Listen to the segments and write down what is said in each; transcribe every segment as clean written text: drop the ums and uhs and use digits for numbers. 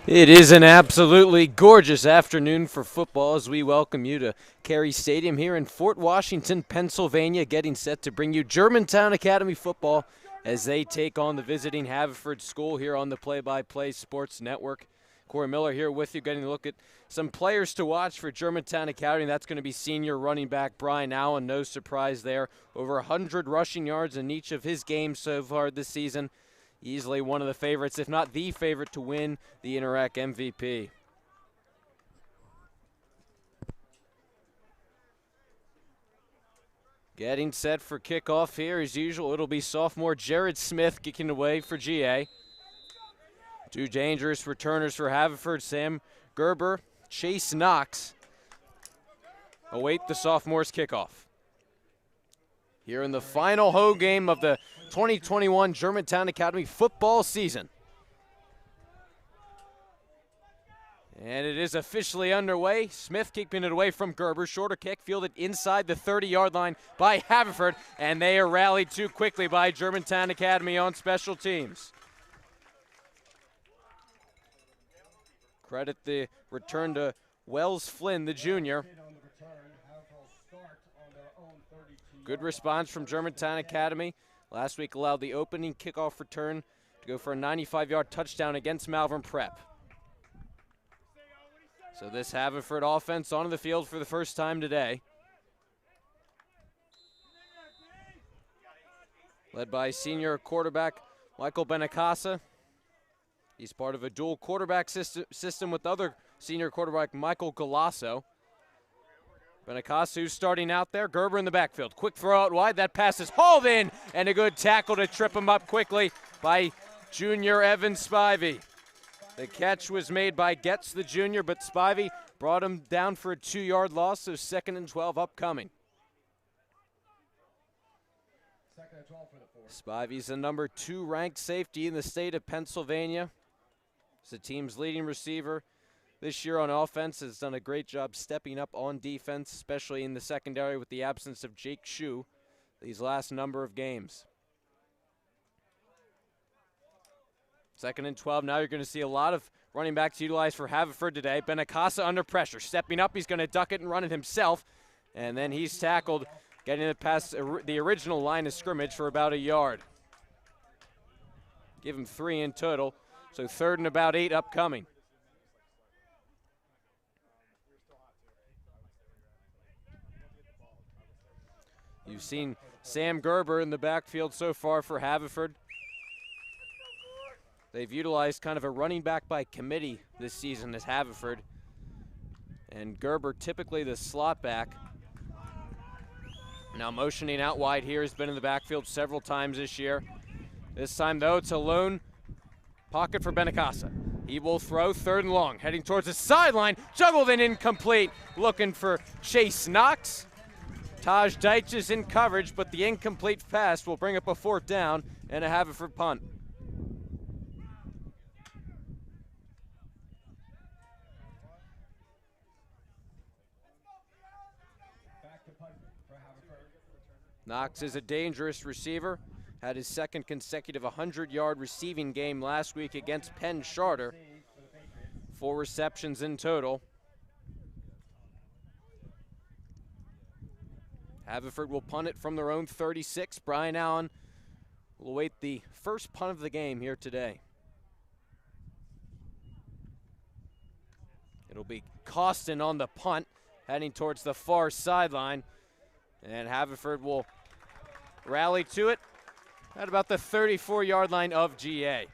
It is an absolutely gorgeous afternoon for football as we welcome you to Carey Stadium here in Fort Washington, Pennsylvania, getting set to bring you Germantown Academy football as they take on the visiting Haverford School here on the Play-by-Play Sports Network. Corey Miller here with you, getting a look at some players to watch for Germantown Academy. That's going to be senior running back Brian Allen, no surprise there. Over 100 rushing yards in each of his games so far this season. Easily one of the favorites, if not the favorite, to win the Interac MVP. Getting set for kickoff here as usual. It'll be sophomore Jared Smith kicking away for GA. Two dangerous returners for Haverford, Sam Gerber, Chase Knox await the sophomores' kickoff. Here in the final home game of the 2021 Germantown Academy football season. And it is officially underway. Smith keeping it away from Gerber. Shorter kick fielded inside the 30-yard line by Haverford, and they are rallied too quickly by Germantown Academy on special teams. Credit the return to Wells Flynn, the junior. Good response from Germantown Academy. Last week allowed the opening kickoff return to go for a 95-yard touchdown against Malvern Prep. So this Haverford offense onto the field for the first time today. Led by senior quarterback Michael Benacasa. He's part of a dual quarterback system with other senior quarterback Michael Galasso. Benacasa starting out there. Gerber in the backfield. Quick throw out wide. That pass is hauled in, and a good tackle to trip him up quickly by junior Evan Spivey. The catch was made by Getz, the junior, but Spivey brought him down for a 2-yard loss, so 2nd and 12 upcoming. Spivey's the number 2 ranked safety in the state of Pennsylvania. He's the team's leading receiver. This year on offense has done a great job stepping up on defense, especially in the secondary with the absence of Jake Shue these last number of games. 2nd and 12. Now you're going to see a lot of running backs utilized for Haverford today. Benacasa under pressure. Stepping up, he's going to duck it and run it himself. And then he's tackled, getting it past the original line of scrimmage for about a yard. Give him 3 in total. So 3rd and about 8 upcoming. You've seen Sam Gerber in the backfield so far for Haverford. They've utilized kind of a running back by committee this season as Haverford. And Gerber typically the slot back. Now motioning out wide here, has been in the backfield several times this year. This time though, it's a lone pocket for Benacasa. He will throw 3rd and long, heading towards the sideline, juggled and incomplete. Looking for Chase Knox. Taj Deitch is in coverage, but the incomplete pass will bring up a 4th down and a Haverford punt. Knox is a dangerous receiver. Had his 2nd consecutive 100-yard receiving game last week against Penn Charter. 4 receptions in total. Haverford will punt it from their own 36. Brian Allen will await the first punt of the game here today. It'll be Costin on the punt, heading towards the far sideline. And Haverford will rally to it at about the 34-yard line of GA.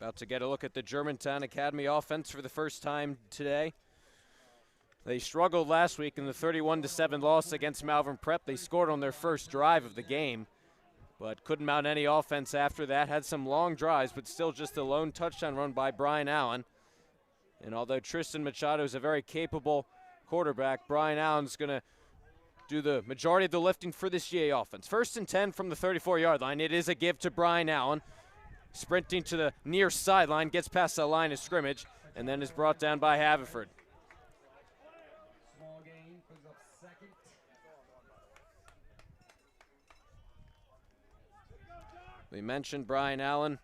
About to get a look at the Germantown Academy offense for the first time today. They struggled last week in the 31-7 loss against Malvern Prep. They scored on their first drive of the game, but couldn't mount any offense after that. Had some long drives, but still just a lone touchdown run by Brian Allen. And although Tristan Machado is a very capable quarterback, Brian Allen's going to do the majority of the lifting for this GA offense. 1st and 10 from the 34-yard line. It is a give to Brian Allen. Sprinting to the near sideline, gets past the line of scrimmage, and then is brought down by Haverford. We mentioned Brian Allen,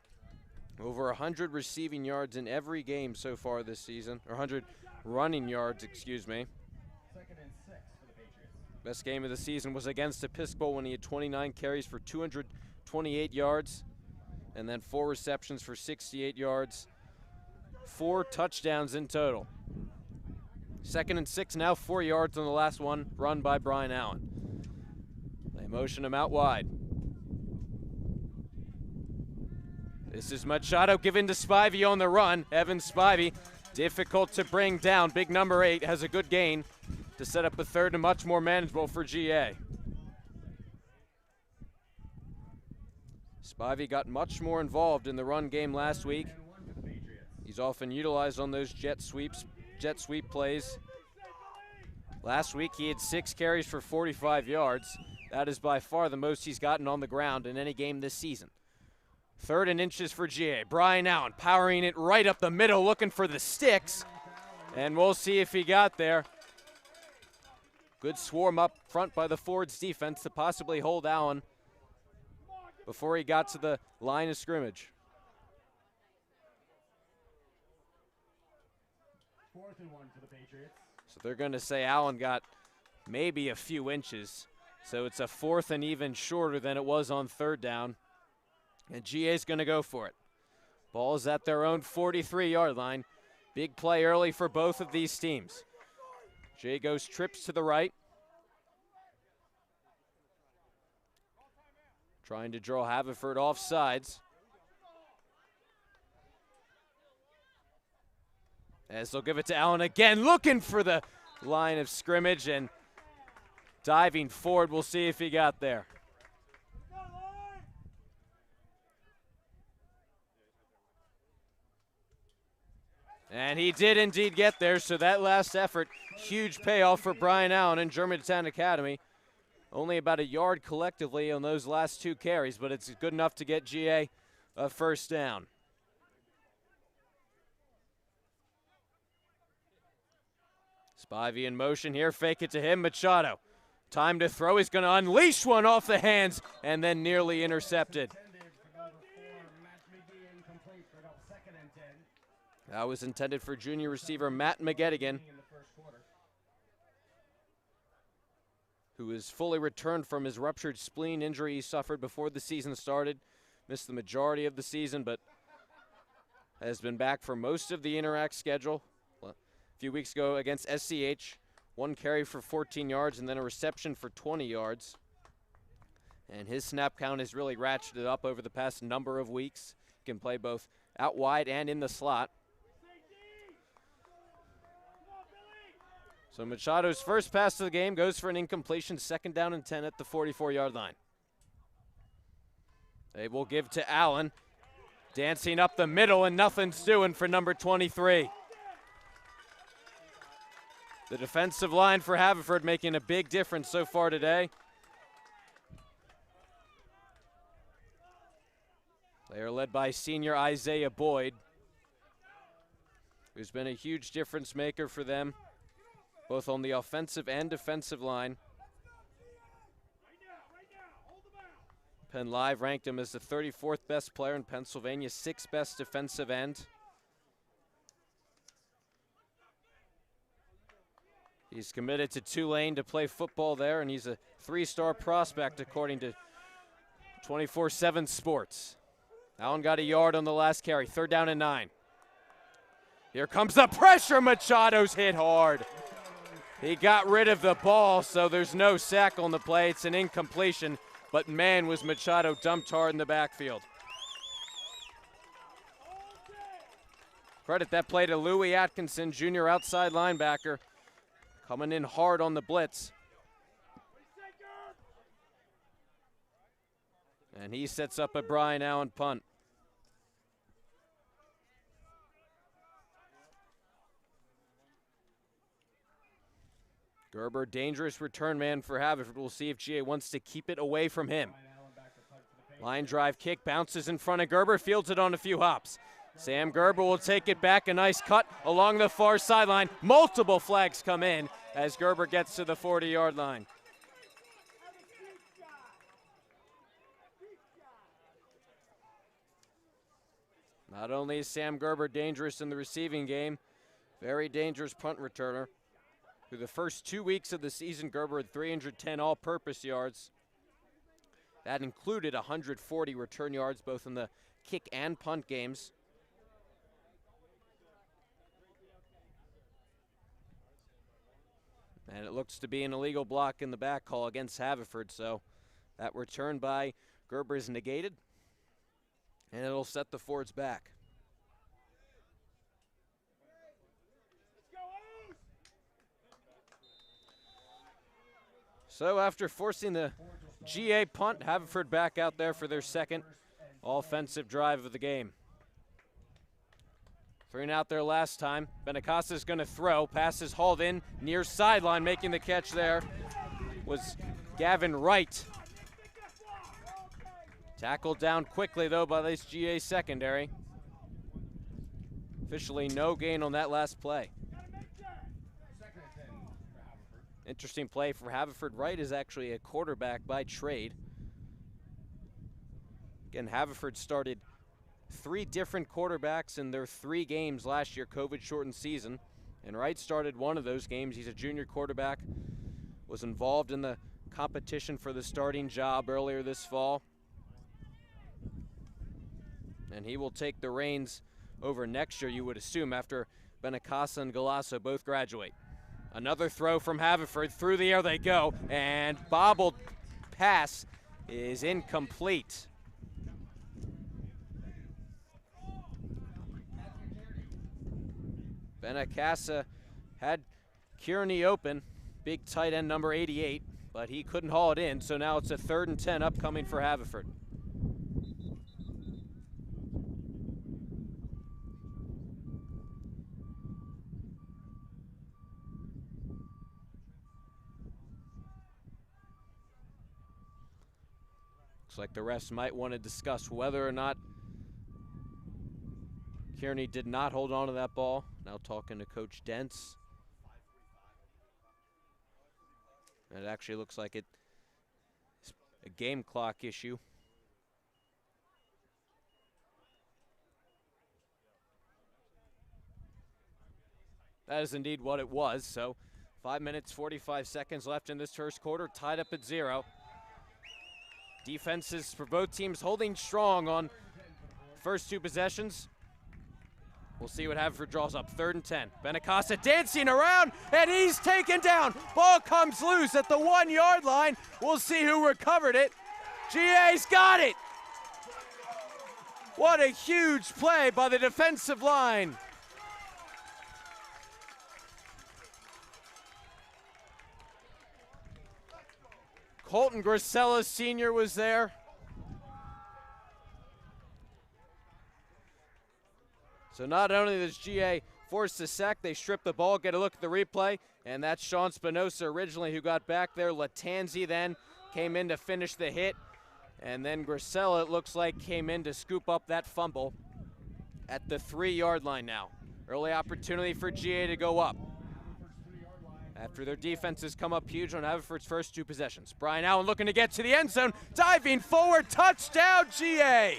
over 100 receiving yards in every game so far this season, or 100 running yards, excuse me. Best game of the season was against Episcopal when he had 29 carries for 228 yards, and then 4 receptions for 68 yards, 4 touchdowns in total. 2nd and 6 now, 4 yards on the last one, run by Brian Allen. They motion him out wide. This is Machado given to Spivey on the run. Evan Spivey, difficult to bring down. Big number 8 has a good gain to set up a 3rd and much more manageable for GA. Spivey got much more involved in the run game last week. He's often utilized on those jet sweep plays. Last week he had 6 carries for 45 yards. That is by far the most he's gotten on the ground in any game this season. 3rd and inches for GA. Brian Allen powering it right up the middle, looking for the sticks. And we'll see if he got there. Good swarm up front by the Fords defense to possibly hold Allen before he got to the line of scrimmage. 4th and 1 for the Patriots. So they're going to say Allen got maybe a few inches. So it's a 4th and even shorter than it was on 3rd down. And GA's going to go for it. Ball's at their own 43-yard line. Big play early for both of these teams. GA goes trips to the right. Trying to draw Haverford off sides. As they'll give it to Allen again, looking for the line of scrimmage and diving forward. We'll see if he got there. And he did indeed get there, so that last effort, huge payoff for Brian Allen and Germantown Academy. Only about a yard collectively on those last 2 carries, but it's good enough to get GA a 1st down. Spivey in motion here, fake it to him, Machado. Time to throw, he's gonna unleash one off the hands and then nearly intercepted. That was intended for junior receiver Matt McGettigan, who is fully returned from his ruptured spleen injury he suffered before the season started. Missed the majority of the season, but has been back for most of the Interact schedule. A few weeks ago against SCH, 1 carry for 14 yards and then a reception for 20 yards. And his snap count has really ratcheted up over the past number of weeks. He can play both out wide and in the slot. So Machado's first pass of the game goes for an incompletion, 2nd down and 10 at the 44-yard line. They will give to Allen, dancing up the middle, and nothing's doing for number 23. The defensive line for Haverford making a big difference so far today. They are led by senior Isaiah Boyd, who's been a huge difference maker for them, both on the offensive and defensive line. Penn Live ranked him as the 34th best player in Pennsylvania, 6th best defensive end. He's committed to Tulane to play football there, and he's a 3-star prospect according to 24/7 Sports. Allen got a yard on the last carry, 3rd down and 9. Here comes the pressure, Machado's hit hard. He got rid of the ball, so there's no sack on the play. It's an incompletion, but man, was Machado dumped hard in the backfield. Credit that play to Louis Atkinson, junior outside linebacker, coming in hard on the blitz. And he sets up a Brian Allen punt. Gerber, dangerous return man for Haverford. We'll see if GA wants to keep it away from him. Line drive kick, bounces in front of Gerber, fields it on a few hops. Sam Gerber will take it back, a nice cut along the far sideline. Multiple flags come in as Gerber gets to the 40-yard line. Not only is Sam Gerber dangerous in the receiving game, very dangerous punt returner. Through the first 2 weeks of the season, Gerber had 310 all-purpose yards. That included 140 return yards, both in the kick and punt games. And it looks to be an illegal block in the back call against Haverford, so that return by Gerber is negated, and it'll set the Fords back. So after forcing the GA punt, Haverford back out there for their second offensive drive of the game. 3 and out there last time. Benacasa's going to throw. Pass is hauled in near sideline. Making the catch there was Gavin Wright. Tackled down quickly, though, by this GA secondary. Officially no gain on that last play. Interesting play for Haverford. Wright is actually a quarterback by trade. Again, Haverford started 3 different quarterbacks in their 3 games last year, COVID-shortened season. And Wright started one of those games. He's a junior quarterback, was involved in the competition for the starting job earlier this fall. And he will take the reins over next year, you would assume, after Benacasa and Galasso both graduate. Another throw from Haverford. Through the air they go, and bobbled pass is incomplete. Benacasa had Kearney open, big tight end number 88, but he couldn't haul it in, so now it's a 3rd and 10 upcoming for Haverford. Looks like the refs might want to discuss whether or not Kearney did not hold on to that ball. Now talking to Coach Dents. And it actually looks like it's a game clock issue. That is indeed what it was. So 5 minutes, 45 seconds left in this first quarter, tied up at 0. Defenses for both teams holding strong on first 2 possessions. We'll see what Haverford draws up. 3rd and 10. Benacasa dancing around, and he's taken down. Ball comes loose at the 1-yard line. We'll see who recovered it. GA's got it. What a huge play by the defensive line. Colton Grisella Sr. was there. So not only does GA force the sack, they strip the ball, get a look at the replay, and that's Sean Spinoza originally who got back there. Latanzi then came in to finish the hit, and then Grisella, it looks like, came in to scoop up that fumble at the 3-yard line now. Early opportunity for GA to go up after their defenses come up huge on Haverford's first 2 possessions. Brian Allen looking to get to the end zone, diving forward, touchdown GA!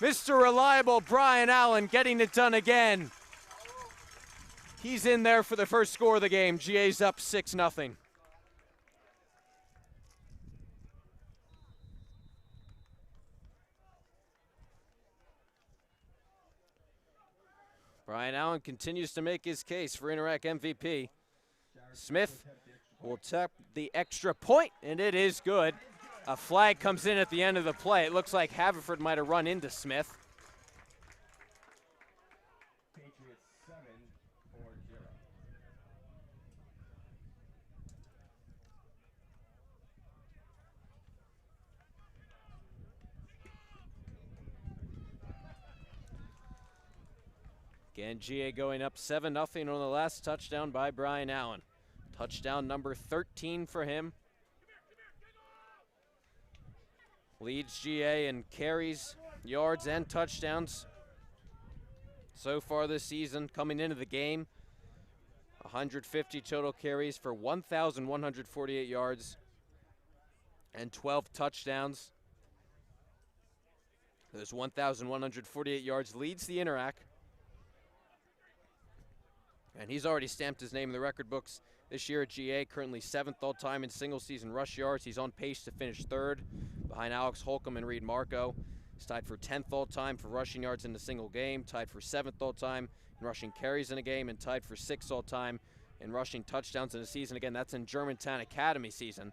Mr. Reliable Brian Allen getting it done again. He's in there for the first score of the game. GA's up 6-0. Brian Allen continues to make his case for Interac MVP. Smith will tap the extra point, and it is good. A flag comes in at the end of the play. It looks like Haverford might have run into Smith. Patriots 7-4-0. Again, GA going up 7-0 on the last touchdown by Brian Allen. Touchdown number 13 for him. Leads GA in carries, yards, and touchdowns so far this season. Coming into the game, 150 total carries for 1,148 yards and 12 touchdowns. Those 1,148 yards, leads the Interac. And he's already stamped his name in the record books this year at GA, currently 7th all-time in single-season rush yards. He's on pace to finish 3rd behind Alex Holcomb and Reed Marco. He's tied for 10th all-time for rushing yards in a single game, tied for 7th all-time in rushing carries in a game, and tied for 6th all-time in rushing touchdowns in a season. Again, that's in Germantown Academy season.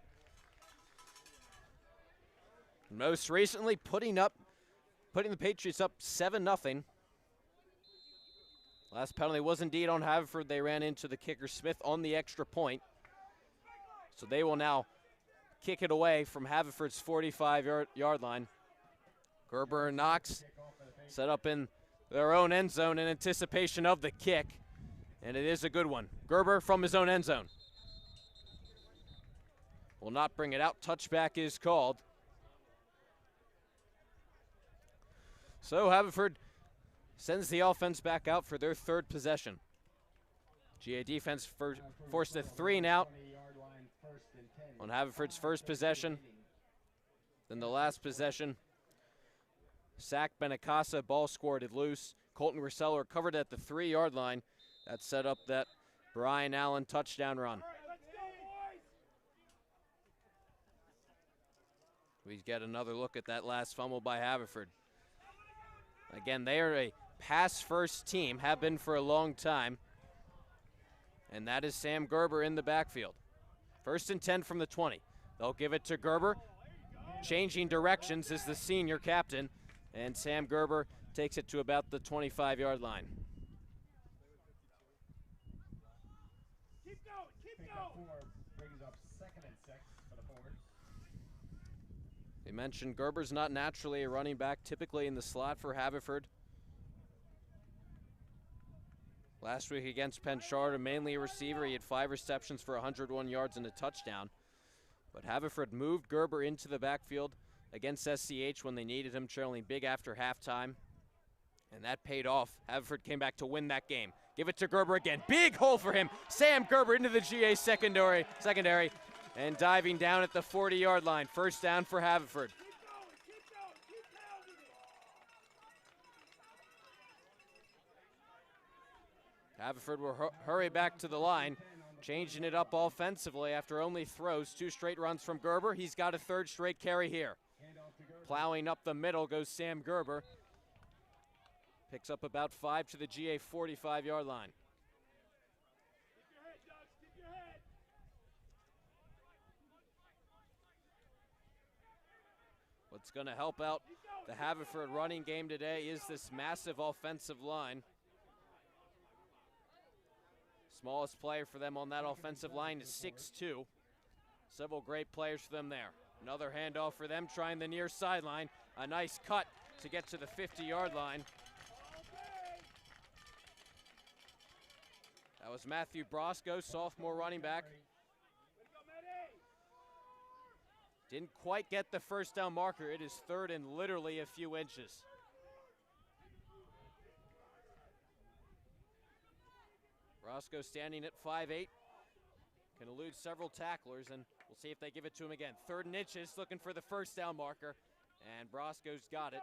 Most recently, putting the Patriots up 7-0. Last penalty was indeed on Haverford. They ran into the kicker Smith on the extra point. So they will now kick it away from Haverford's 45-yard line. Gerber and Knox set up in their own end zone in anticipation of the kick. And it is a good one. Gerber from his own end zone will not bring it out. Touchback is called. So Haverford sends the offense back out for their 3rd possession. GA defense forced a 3-and-out on Haverford's first possession. Then the last possession, sack Benacasa, ball squirted loose. Colton Rosello recovered at the 3-yard line. That set up that Brian Allen touchdown run. We get another look at that last fumble by Haverford. Again, they are a pass-first team, have been for a long time. And that is Sam Gerber in the backfield. 1st and 10 from the 20. They'll give it to Gerber. Changing directions is the senior captain. And Sam Gerber takes it to about the 25-yard line. Keep going. Brings up 2nd and 6 for the Forwards. They mentioned Gerber's not naturally a running back, typically in the slot for Haverford. Last week against Penn Charter, mainly a receiver. He had 5 receptions for 101 yards and a touchdown. But Haverford moved Gerber into the backfield against SCH when they needed him, trailing big after halftime. And that paid off. Haverford came back to win that game. Give it to Gerber again. Big hole for him. Sam Gerber into the GA secondary. And diving down at the 40-yard line. 1st down for Haverford. Haverford will hurry back to the line, changing it up offensively after only throws. 2 straight runs from Gerber. He's got a 3rd straight carry here. Plowing up the middle goes Sam Gerber. Picks up about 5 to the GA 45-yard line. What's going to help out the Haverford running game today is this massive offensive line. Smallest player for them on that offensive line is 6'2". Several great players for them there. Another handoff for them, trying the near sideline. A nice cut to get to the 50-yard line. That was Matthew Brosco, sophomore running back. Didn't quite get the 1st down marker. It is 3rd and literally a few inches. Brosco standing at 5'8". Can elude several tacklers, and we'll see if they give it to him again. 3rd and inches, looking for the 1st down marker. And Brosco's got it.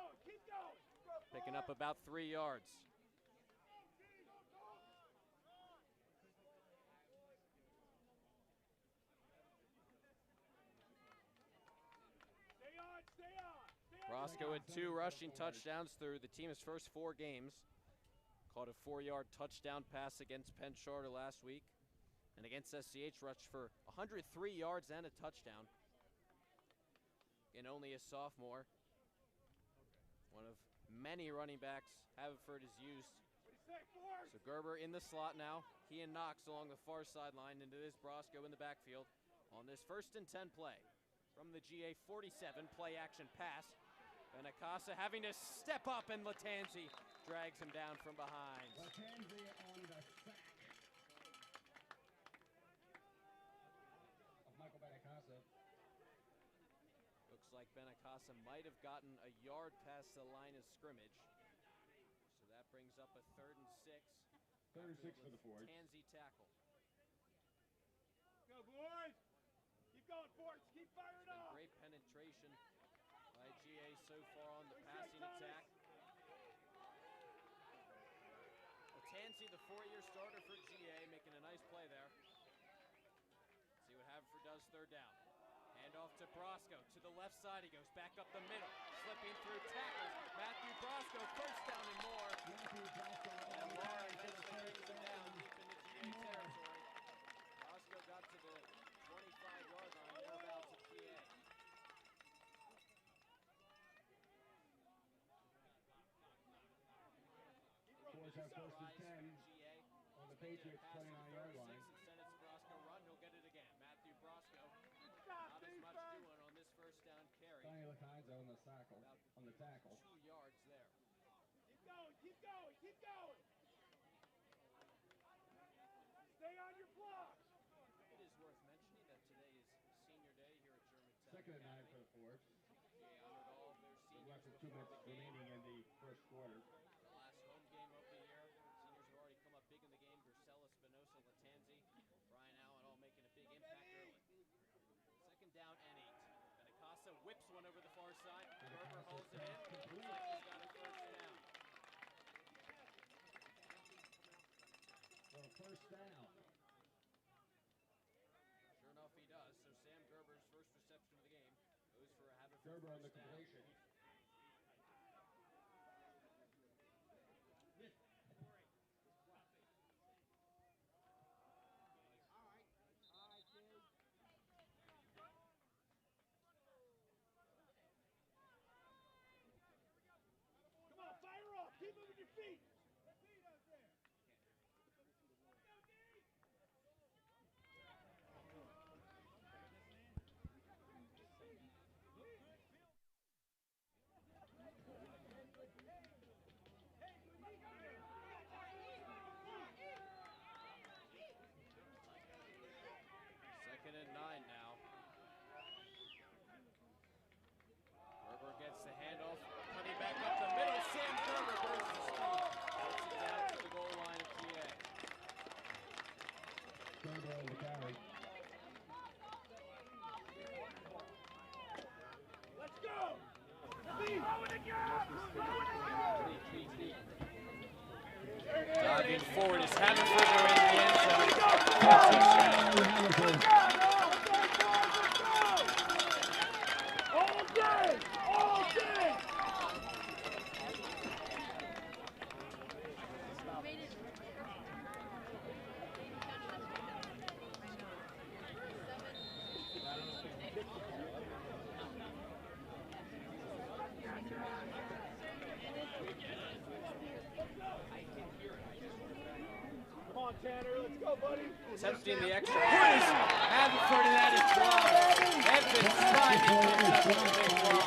Picking up about 3 yards. Brosco had 2 rushing touchdowns through the team's first 4 games. Caught a 4-yard touchdown pass against Penn Charter last week. And against SCH, rushed for 103 yards and a touchdown. And only a sophomore. One of many running backs Haverford has used. So Gerber in the slot now. He and Knox along the far sideline, into this Brosco in the backfield on this 1st and 10 play. From the GA 47, play action pass. Benacasa having to step up, and Latanzi drags him down from behind. Latanzi on the sack of Michael Benacasa. Looks like Benacasa might have gotten a yard past the line of scrimmage. So that brings up a 3rd and 6. 3rd and 6 for the Forwards. Latanzi tackle. Go, boys! Keep going, Forwards! Keep firing off! Great penetration by GA GA so far on the passing attack. Latanzi, the 4-year starter for GA, making a nice play there. See what Haverford does third down. Hand off to Brosco. To the left side, he goes back up the middle. Slipping through tackles. Matthew Brosco, first down and more. And Laura eventually brings him down deep into GA territory. Brosco got to the 25-yard line, thereabouts at GA. Force out first and 10 on the Patriots 29-yard line. And send it to Brosco. Run, he'll get it again. Matthew Brosco. Not as much doing on this first down carry. Donnie Lacanza on the tackle. 2 yards there. Keep going, keep going, keep going. Stay on your block. It is worth mentioning that today is senior day here at Germantown. Second and 9 for the Force. They honored all of their seniors. Less than 2 minutes remaining in the first quarter. The last home game of the year. Seniors have already come up big in the game. Grisella, Spinoza, Latanzi, Brian Allen all making a big impact early. Second down and 8. Benacasa whips one over the far side. Gerber holds it in. Looks like he's got a first down. Well, first down. Sure enough, he does. So Sam Gerber's first reception of the game goes for a Haverford Gerber on the first down. completion. Come on, fire off. Keep moving your feet. Second and 9 now. Gerber gets the handoff, cutting back up the middle. Sam Gerber burns the speed. Gets it down to the goal line of GA. Gerber on the carry. Let's go! Diving forward is Haverford in the end zone. All day! All day! Come on, Tanner, let's go, buddy. Attempting the extra point is Haverford, and that is blocked. Evan Spivey picks up the big block.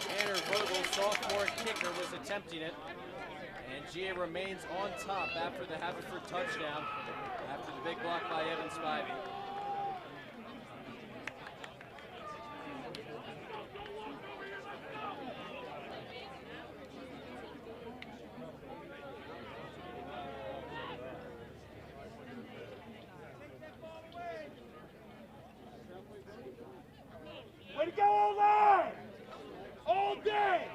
Tanner Vogel, sophomore kicker, was attempting it. And GA remains on top after the Haverford touchdown, after the big block by Evan Spivey. Way to go, O-line! All day!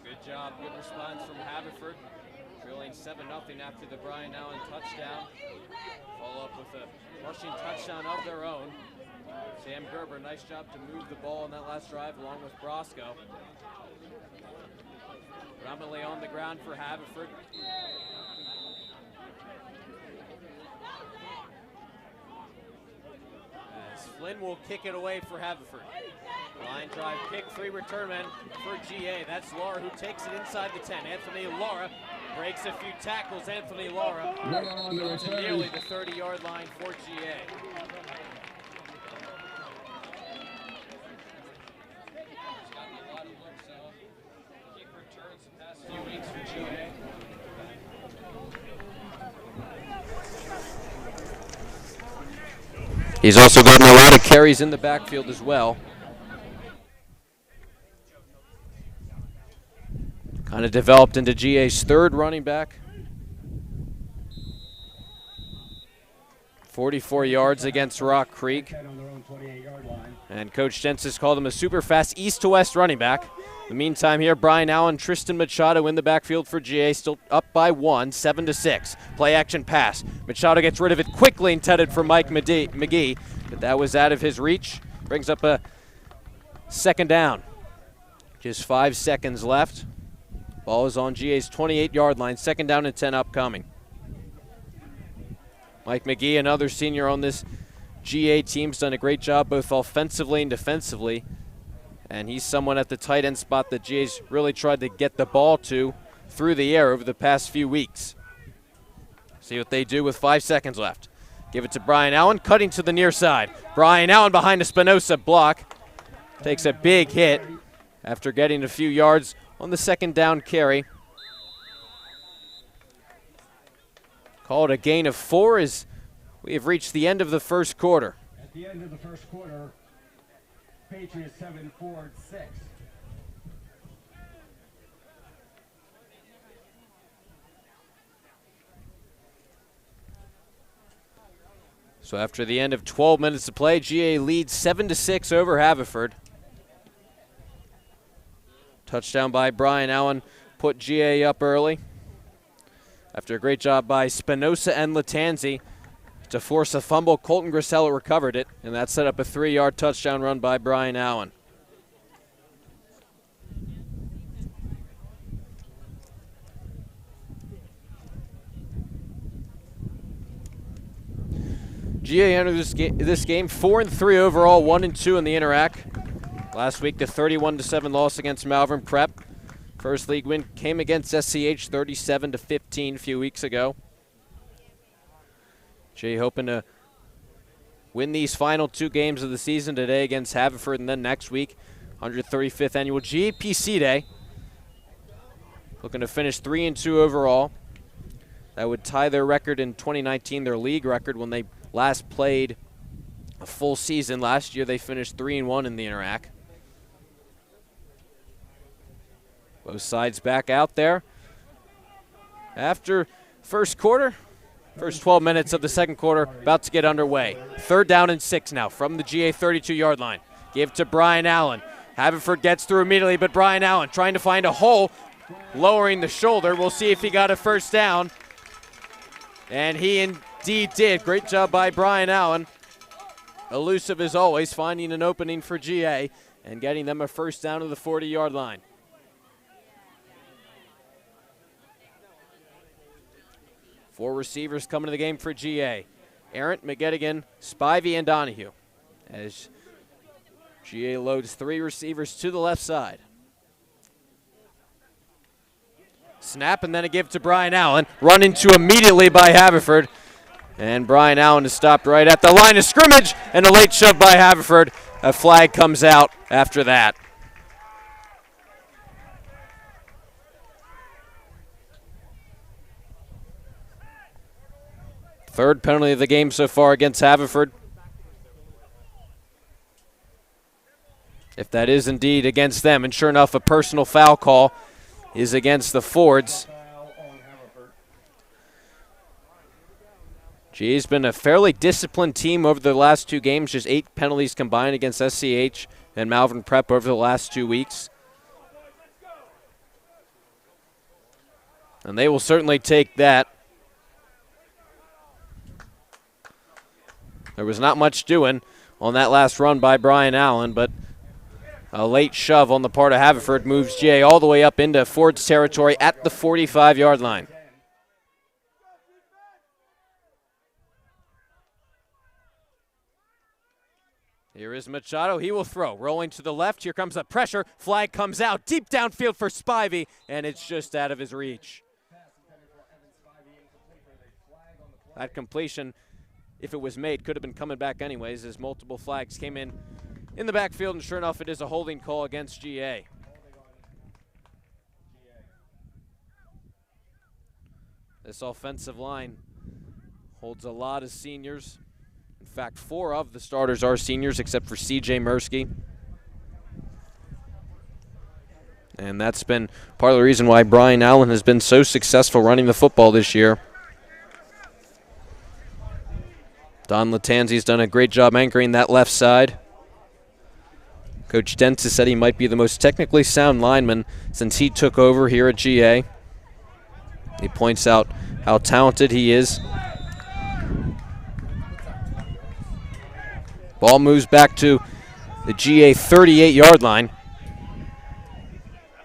Good job, good response from Haverford. Trailing 7-0 after the Brian Allen touchdown. Follow up with a rushing touchdown of their own. Sam Gerber, nice job to move the ball on that last drive along with Brosco. Predominantly on the ground for Haverford. As Flynn will kick it away for Haverford. Line drive kick, 3 return men for GA. That's Laura who takes it inside the 10. Anthony Laura breaks a few tackles. Anthony Laura to nearly the 30-yard line for GA. He's gotten a lot of looks, kick returns the past few weeks for GA. He's also gotten a lot of carries in the backfield as well. Kind of developed into GA's third running back. 44 yards against Rock Creek. On their own 28-yard line. And Coach Jensis called him a super fast east-to-west running back. In the meantime here, Brian Allen, Tristan Machado in the backfield for GA, still up by 1, 7-6. Play action pass. Machado gets rid of it quickly, intended for Mike McGee, but that was out of his reach. Brings up a second down. Just 5 seconds left. Ball is on GA's 28-yard line, second down and 10 upcoming. Mike McGee, another senior on this GA team's done a great job both offensively and defensively. And he's someone at the tight end spot that GA's really tried to get the ball to through the air over the past few weeks. See what they do with 5 seconds left. Give it to Brian Allen, cutting to the near side. Brian Allen behind a Spinoza block. Takes a big hit after getting a few yards on the second down carry. Called a gain of 4 as we have reached the end of the first quarter. At the end of the first quarter, Patriots 7, Ford 6. So after the end of 12 minutes to play, GA leads 7-6 over Haverford. Touchdown by Brian Allen put GA up early. After a great job by Spinoza and Latanzi to force a fumble, Colton Grisella recovered it, and that set up a 3-yard touchdown run by Brian Allen. GA entered this game 4-3 overall, 1-2 in the Interac. Last week, the 31-7 loss against Malvern Prep. First league win came against SCH 37-15 a few weeks ago. GA hoping to win these final 2 games of the season today against Haverford and then next week, 135th annual GAPC Day. Looking to finish 3-2 overall. That would tie their record in 2019, their league record when they last played a full season. Last year they finished 3-1 in the Interac. Both sides back out there. After first quarter, first 12 minutes of the second quarter about to get underway. 3rd down and 6 now from the GA 32-yard line. Give to Brian Allen. Haverford gets through immediately, but Brian Allen trying to find a hole, lowering the shoulder. We'll see if he got a first down. And he indeed did. Great job by Brian Allen. Elusive as always, finding an opening for GA and getting them a first down to the 40-yard line. Four receivers coming to the game for GA. Arent, McGettigan, Spivey, and Donahue. As GA loads 3 receivers to the left side. Snap, and then a give to Brian Allen. Run into immediately by Haverford. And Brian Allen is stopped right at the line of scrimmage, and a late shove by Haverford. A flag comes out after that. Third penalty of the game so far against Haverford. If that is indeed against them, and sure enough, a personal foul call is against the Fords. GA's been a fairly disciplined team over the last 2 games, just 8 penalties combined against SCH and Malvern Prep over the last 2 weeks. And they will certainly take that. There was not much doing on that last run by Brian Allen, but a late shove on the part of Haverford moves GA all the way up into Ford's territory at the 45-yard line. Here is Machado. He will throw. Rolling to the left. Here comes the pressure. Flag comes out. Deep downfield for Spivey, and it's just out of his reach. That completion, if it was made, could have been coming back anyways, as multiple flags came in the backfield, and sure enough, it is a holding call against GA. This offensive line holds a lot of seniors. In fact, 4 of the starters are seniors, except for C.J. Mursky. And that's been part of the reason why Brian Allen has been so successful running the football this year. Don Latanzi's done a great job anchoring that left side. Coach Dentz has said he might be the most technically sound lineman since he took over here at GA. He points out how talented he is. Ball moves back to the GA 38-yard line.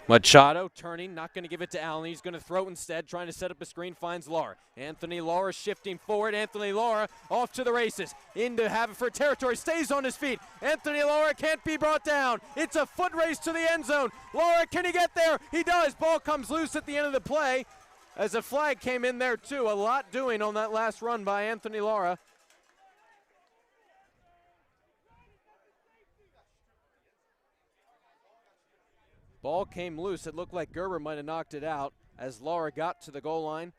Machado turning, not going to give it to Allen. He's going to throw it instead, trying to set up a screen, finds Laura. Anthony Laura shifting forward. Anthony Laura off to the races. Into Haverford territory, stays on his feet. Anthony Laura can't be brought down. It's a foot race to the end zone. Laura, can he get there? He does. Ball comes loose at the end of the play as a flag came in there too. A lot doing on that last run by Anthony Laura. Ball came loose. It looked like Gerber might have knocked it out as Laura got to the goal line.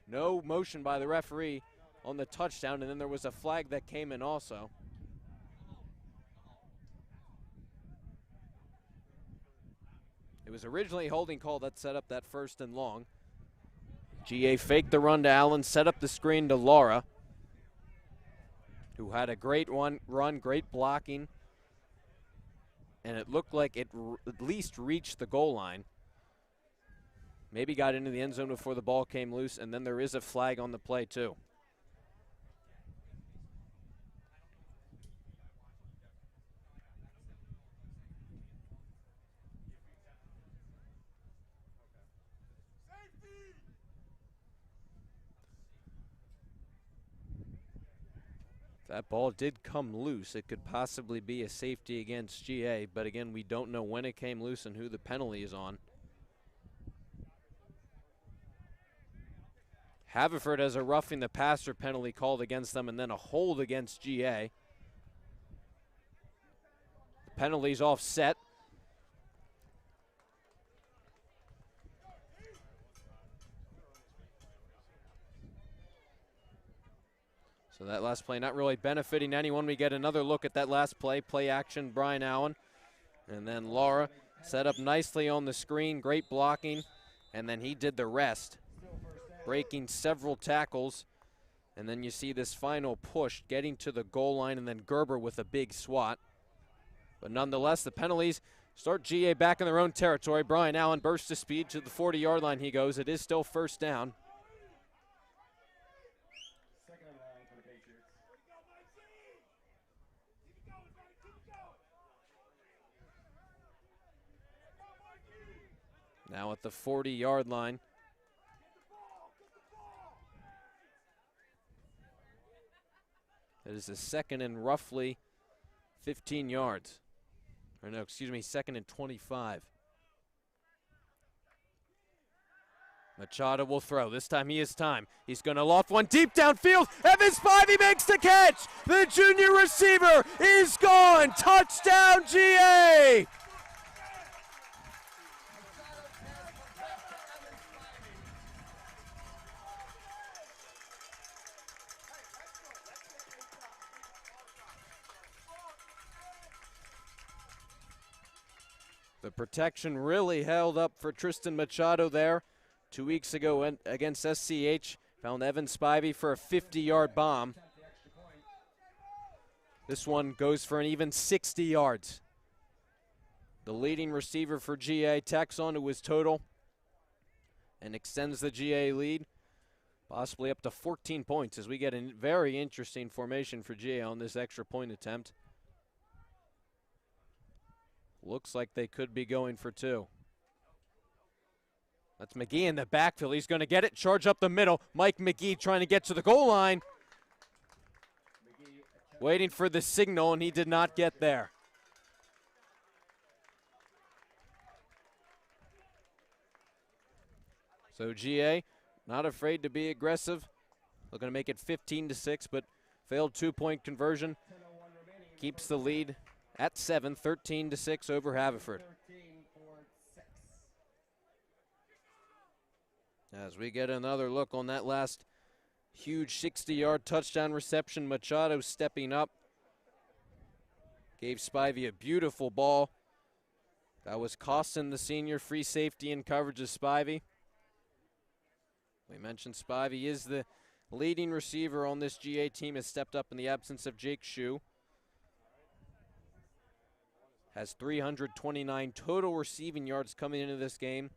No motion by the referee on the touchdown, and then there was a flag that came in also. It was originally a holding call that set up that 1st and long. GA faked the run to Allen, set up the screen to Laura, who had a great run, great blocking. And it looked like it at least reached the goal line. Maybe got into the end zone before the ball came loose, and then there is a flag on the play too. That ball did come loose. It could possibly be a safety against GA, but again, we don't know when it came loose and who the penalty is on. Haverford has a roughing the passer penalty called against them and then a hold against GA. The penalty's offset. So that last play not really benefiting anyone. We get another look at that last play. Play action, Brian Allen. And then Laura set up nicely on the screen. Great blocking. And then he did the rest, breaking several tackles. And then you see this final push, getting to the goal line, and then Gerber with a big swat. But nonetheless, the penalties start GA back in their own territory. Brian Allen bursts to speed to the 40-yard line he goes. It is still 1st down. Now at the 40-yard line. It is a 2nd and roughly 15 yards. Or no, excuse me, 2nd and 25. Machado will throw. This time he has time. He's going to loft one deep downfield. Evan Spivey makes the catch. The junior receiver is gone. Touchdown, GA. The protection really held up for Tristan Machado there. 2 weeks ago against SCH, found Evan Spivey for a 50-yard bomb. This one goes for an even 60 yards. The leading receiver for GA tacks onto his total and extends the GA lead, possibly up to 14 points as we get a very interesting formation for GA on this extra point attempt. Looks like they could be going for 2. That's McGee in the backfield. He's going to get it, charge up the middle. Mike McGee trying to get to the goal line. Waiting for the signal, and he did not get there. So GA, not afraid to be aggressive. Looking to make it 15-6, but failed 2-point conversion. Keeps the lead at 7, 13-6 over Haverford. As we get another look on that last huge 60-yard touchdown reception, Machado stepping up. Gave Spivey a beautiful ball. That was costing the senior free safety in coverage of Spivey. We mentioned Spivey is the leading receiver on this GA team, has stepped up in the absence of Jake Shue. Has 329 total receiving yards coming into this game.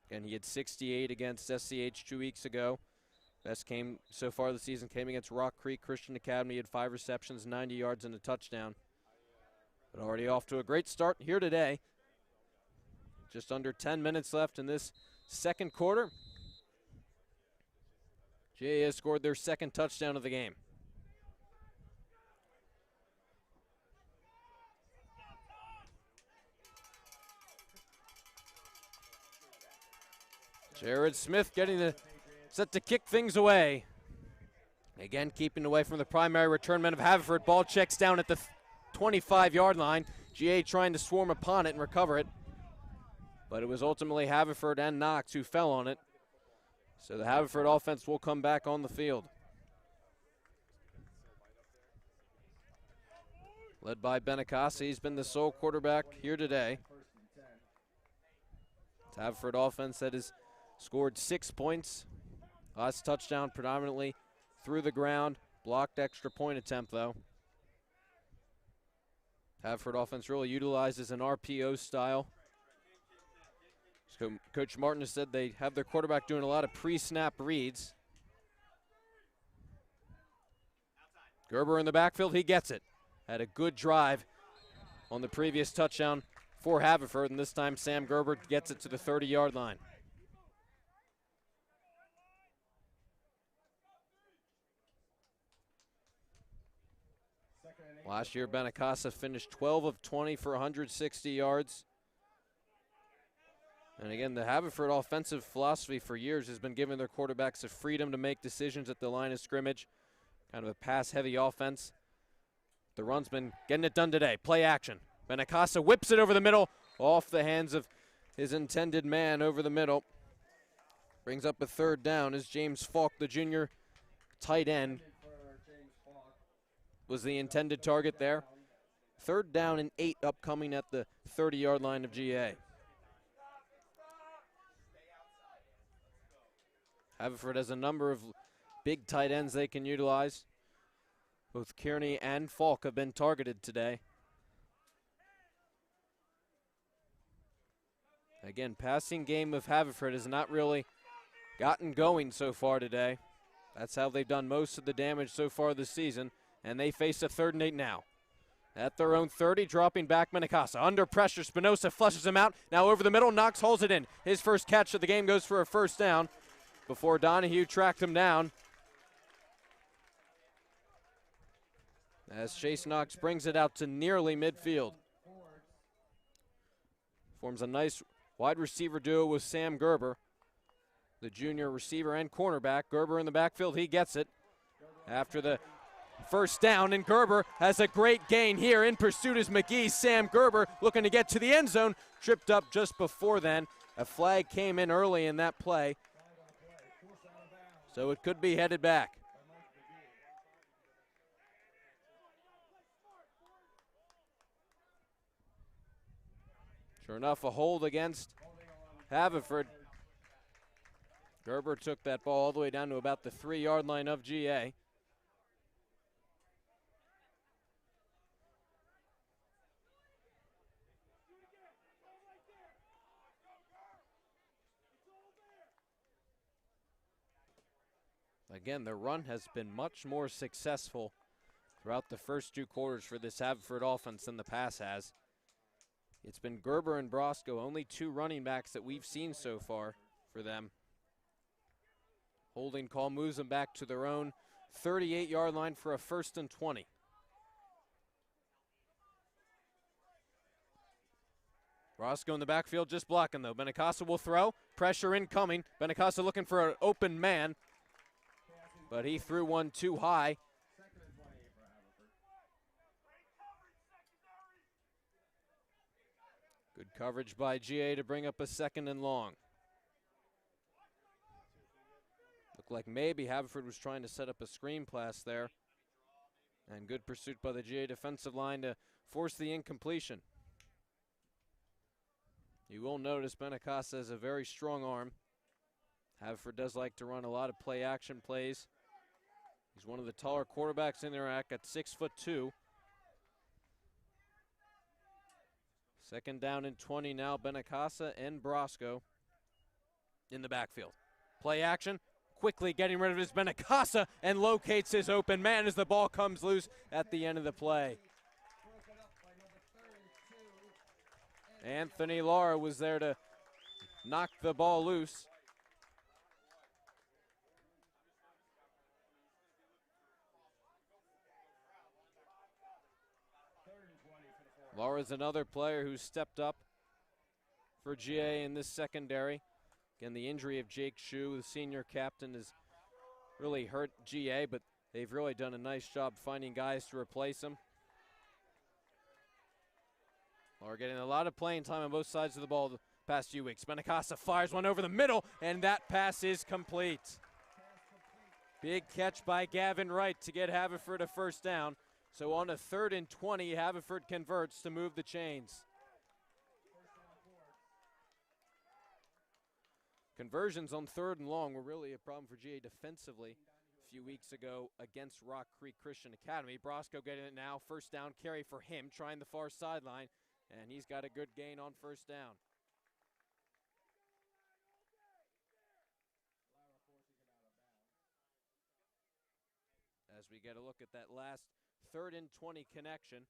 And he had 68 against SCH 2 weeks ago. Best game so far this season came against Rock Creek Christian Academy. He had 5 receptions, 90 yards, and a touchdown. But already off to a great start here today. Just under 10 minutes left in this second quarter. GA has scored their second touchdown of the game. Jared Smith getting set to kick things away. Again, keeping away from the primary return man of Haverford. Ball checks down at the 25-yard line. GA trying to swarm upon it and recover it. But it was ultimately Haverford and Knox who fell on it. So the Haverford offense will come back on the field. Led by Benacasa. He's been the sole quarterback here today. It's Haverford offense that has scored 6 points. Last touchdown predominantly through the ground. Blocked extra point attempt, though. Haverford offense really utilizes an RPO style. So Coach Martin has said they have their quarterback doing a lot of pre-snap reads. Gerber in the backfield, he gets it. Had a good drive on the previous touchdown for Haverford, and this time Sam Gerber gets it to the 30-yard line. Last year, Benacasa finished 12 of 20 for 160 yards. And again, the Haverford offensive philosophy for years has been giving their quarterbacks the freedom to make decisions at the line of scrimmage. Kind of a pass-heavy offense. The run's been getting it done today. Play action. Benacasa whips it over the middle, off the hands of his intended man over the middle. Brings up a third down as James Falk, the junior tight end, was the intended target there. Third down and 8 upcoming at the 30-yard line of GA. Haverford has a number of big tight ends they can utilize. Both Kearney and Falk have been targeted today. Again, passing game of Haverford has not really gotten going so far today. That's how they've done most of the damage so far this season. And they face a 3rd and 8 now. At their own 30, dropping back Benacasa. Under pressure, Spinoza flushes him out. Now over the middle, Knox holds it in. His first catch of the game goes for a first down before Donahue tracked him down. As Chase Knox brings it out to nearly midfield. Forms a nice wide receiver duo with Sam Gerber, the junior receiver and cornerback. Gerber in the backfield, he gets it. After the first down, and Gerber has a great gain here. In pursuit is McGee. Sam Gerber looking to get to the end zone. Tripped up just before then. A flag came in early in that play, so it could be headed back. Sure enough, a hold against Haverford. Gerber took that ball all the way down to about the 3-yard line of GA. Again, the run has been much more successful throughout the first 2 quarters for this Haverford offense than the pass has. It's been Gerber and Brosco, only 2 running backs that we've seen so far for them. Holding call moves them back to their own 38-yard line for a 1st and 20. Brosco in the backfield just blocking though. Benacasa will throw. Pressure incoming. Benacasa looking for an open man, but he threw one too high. Good coverage by GA to bring up a 2nd and long. Looked like maybe Haverford was trying to set up a screen pass there. And good pursuit by the GA defensive line to force the incompletion. You will notice Benacasa has a very strong arm. Haverford does like to run a lot of play-action plays. He's one of the taller quarterbacks in the rack at 6'2". Second down and 20 now. Benacasa and Brosco in the backfield. Play action. Quickly getting rid of his Benacasa and locates his open man as the ball comes loose at the end of the play. Anthony Lara was there to knock the ball loose. Lara's another player who stepped up for GA in this secondary. Again, the injury of Jake Shue, the senior captain, has really hurt GA, but they've really done a nice job finding guys to replace him. Lara getting a lot of playing time on both sides of the ball the past few weeks. Benacasa fires one over the middle, and that pass is complete. Big catch by Gavin Wright to get Haverford a first down. So on a 3rd and 20, Haverford converts to move the chains. Conversions on 3rd and long were really a problem for GA defensively a few weeks ago against Rock Creek Christian Academy. Brosco getting it now. First down carry for him, trying the far sideline, and he's got a good gain on first down. As we get a look at that last 3rd and 20 connection,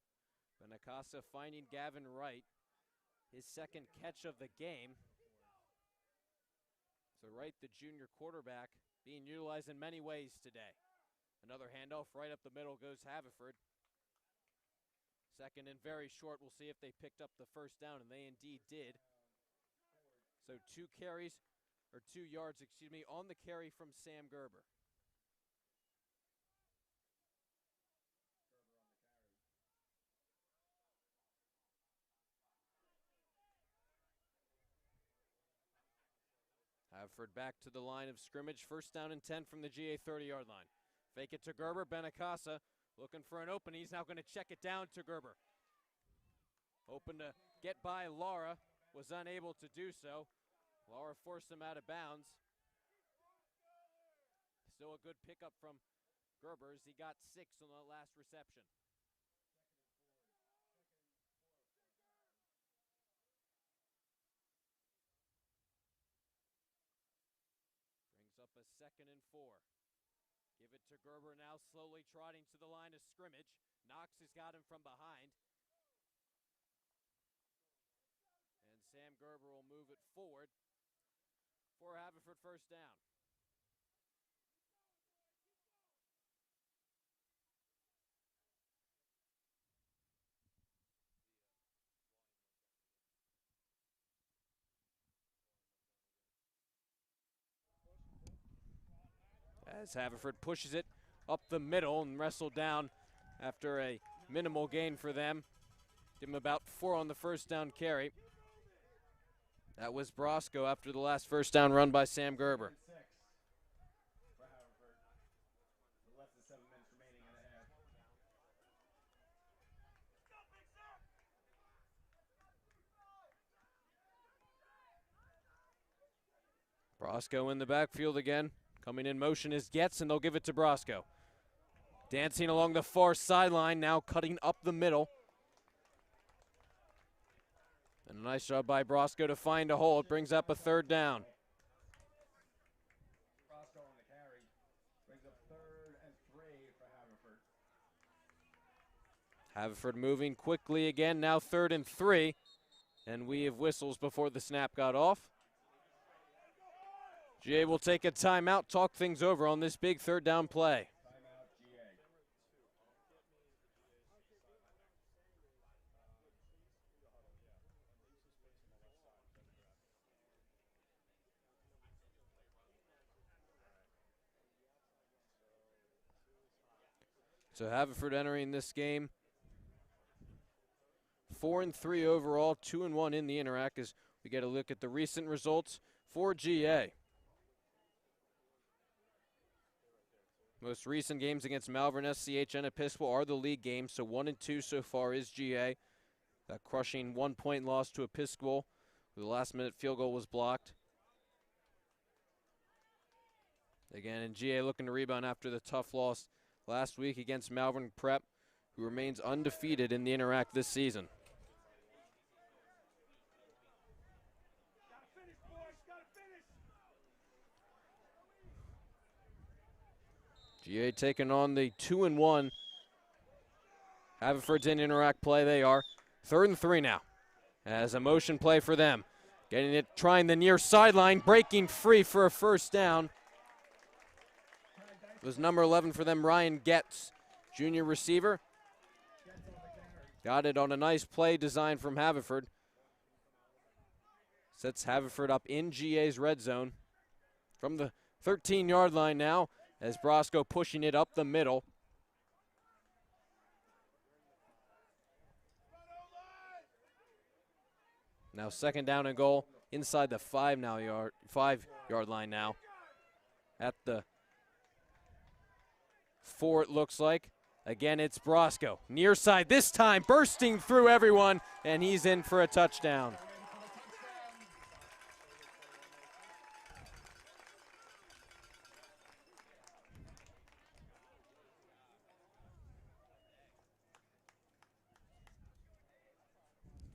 Benacasa finding Gavin Wright, his second catch of the game. So Wright, the junior quarterback, being utilized in many ways today. Another handoff right up the middle goes Haverford. Second and very short. We'll see if they picked up the first down, and they indeed did. So 2 yards, on the carry from Sam Gerber. Haverford back to the line of scrimmage. First down and 10 from the GA 30-yard line. Fake it to Gerber. Benacasa looking for an open. He's now going to check it down to Gerber. Open to get by Lara. Was unable to do so. Lara forced him out of bounds. Still a good pickup from Gerber as he got 6 on the last reception. Up a 2nd and 4. Give it to Gerber now, slowly trotting to the line of scrimmage. Knox has got him from behind. And Sam Gerber will move it forward for Haverford first down. As Haverford pushes it up the middle and wrestled down after a minimal gain for them. Give him about 4 on the first down carry. That was Brosco after the last first down run by Sam Gerber. Brosco in the backfield again. Coming in motion is Getz, and they'll give it to Brosco. Dancing along the far sideline, now cutting up the middle. And a nice job by Brosco to find a hole. It brings up a 3rd down. Brosco on the carry. Brings up 3rd and 3 for Haverford. Haverford moving quickly again, now 3rd and 3. And we have whistles before the snap got off. GA will take a timeout, talk things over on this big 3rd down play. Timeout, GA. So Haverford entering this game 4-3 overall, 2-1 in the Interac as we get a look at the recent results for GA. Most recent games against Malvern, SCH, and Episcopal are the league games, so 1-2 so far is GA. That crushing 1-point loss to Episcopal, where the last-minute field goal was blocked. Again, and GA looking to rebound after the tough loss last week against Malvern Prep, who remains undefeated in the Interact this season. GA taking on the 2-1. Haverford's in Interact play. They are 3rd and 3 now. As a motion play for them. Getting it, trying the near sideline, breaking free for a first down. It was number 11 for them, Ryan Getz, junior receiver. Got it on a nice play design from Haverford. Sets Haverford up in GA's red zone. From the 13-yard line now, as Brosco pushing it up the middle. Now 2nd down and goal inside the 5-yard line now. At the 4 it looks like. Again, it's Brosco. Near side this time, bursting through everyone, and he's in for a touchdown.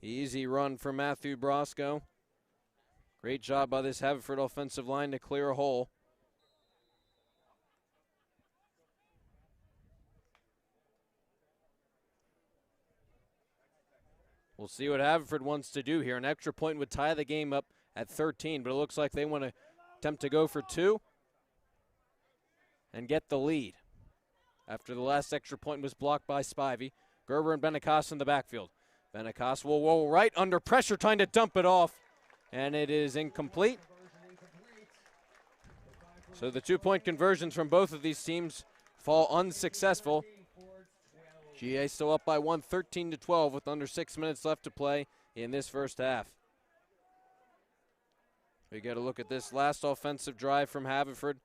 Easy run for Matthew Brosco. Great job by this Haverford offensive line to clear a hole. We'll see what Haverford wants to do here. An extra point would tie the game up at 13, but it looks like they want to attempt to go for 2 and get the lead. After the last extra point was blocked by Spivey. Gerber and Benacas in the backfield. Benacas will roll right under pressure, trying to dump it off, and it is incomplete. So the 2-point conversions from both of these teams fall unsuccessful. GA still up by 1, 13-12, with under 6 minutes left to play in this first half. We get a look at this last offensive drive from Haverford.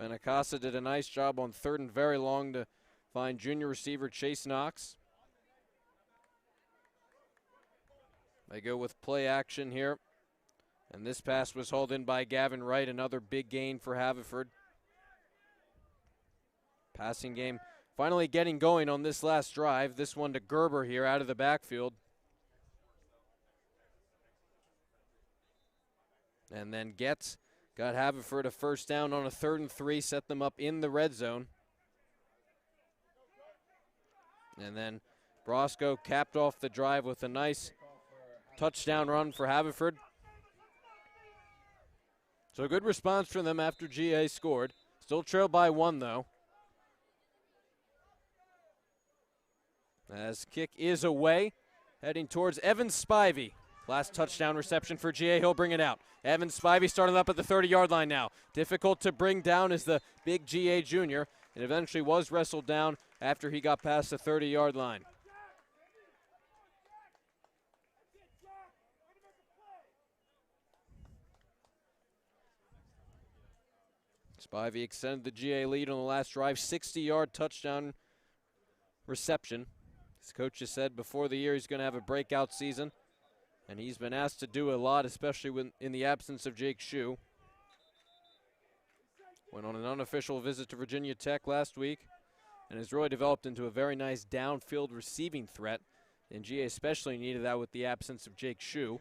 Benacasa did a nice job on 3rd and very long to find junior receiver Chase Knox. They go with play action here. And this pass was hauled in by Gavin Wright, another big gain for Haverford. Passing game finally getting going on this last drive. This one to Gerber here out of the backfield. And then got Haverford a first down on a 3rd and 3, set them up in the red zone. And then Brosco capped off the drive with a nice touchdown run for Haverford. So a good response from them after GA scored. Still trailed by 1 though. As kick is away, heading towards Evan Spivey. Last touchdown reception for GA, he'll bring it out. Evan Spivey starting up at the 30-yard line now. Difficult to bring down as the big GA junior, and eventually was wrestled down after he got past the 30-yard line. Spivey extended the GA lead on the last drive, 60-yard touchdown reception. His coach has said before the year he's going to have a breakout season, and he's been asked to do a lot, especially when in the absence of Jake Shue. Went on an unofficial visit to Virginia Tech last week and has really developed into a very nice downfield receiving threat, and GA especially needed that with the absence of Jake Shue.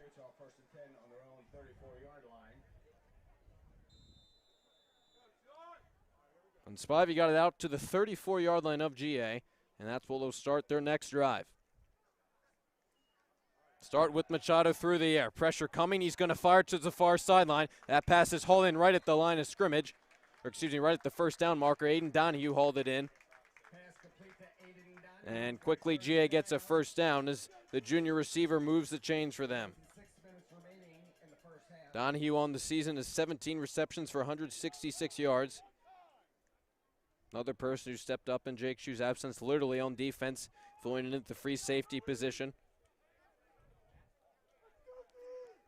And Spivey got it out to the 34-yard line of GA, and that's where they'll start their next drive. Start with Machado through the air. Pressure coming. He's going to fire to the far sideline. That pass is hauled in right at the line of scrimmage. Or excuse me, right at the first down marker. Aiden Donahue hauled it in. And quickly GA gets a first down as the junior receiver moves the chains for them. Donahue on the season has 17 receptions for 166 yards. Another person who stepped up in Jake Shue's absence, literally on defense, filling in at the free safety position.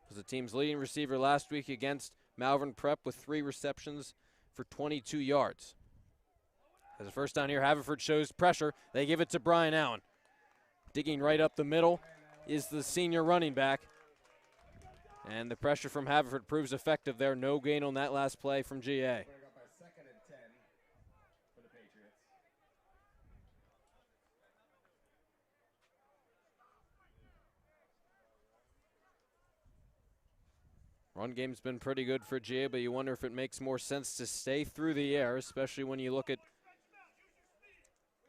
Was the team's leading receiver last week against Malvern Prep with 3 receptions for 22 yards. As a first down here, Haverford shows pressure. They give it to Brian Allen. Digging right up the middle is the senior running back. And the pressure from Haverford proves effective there. No gain on that last play from GA. Run game's been pretty good for GA, but you wonder if it makes more sense to stay through the air, especially when you look at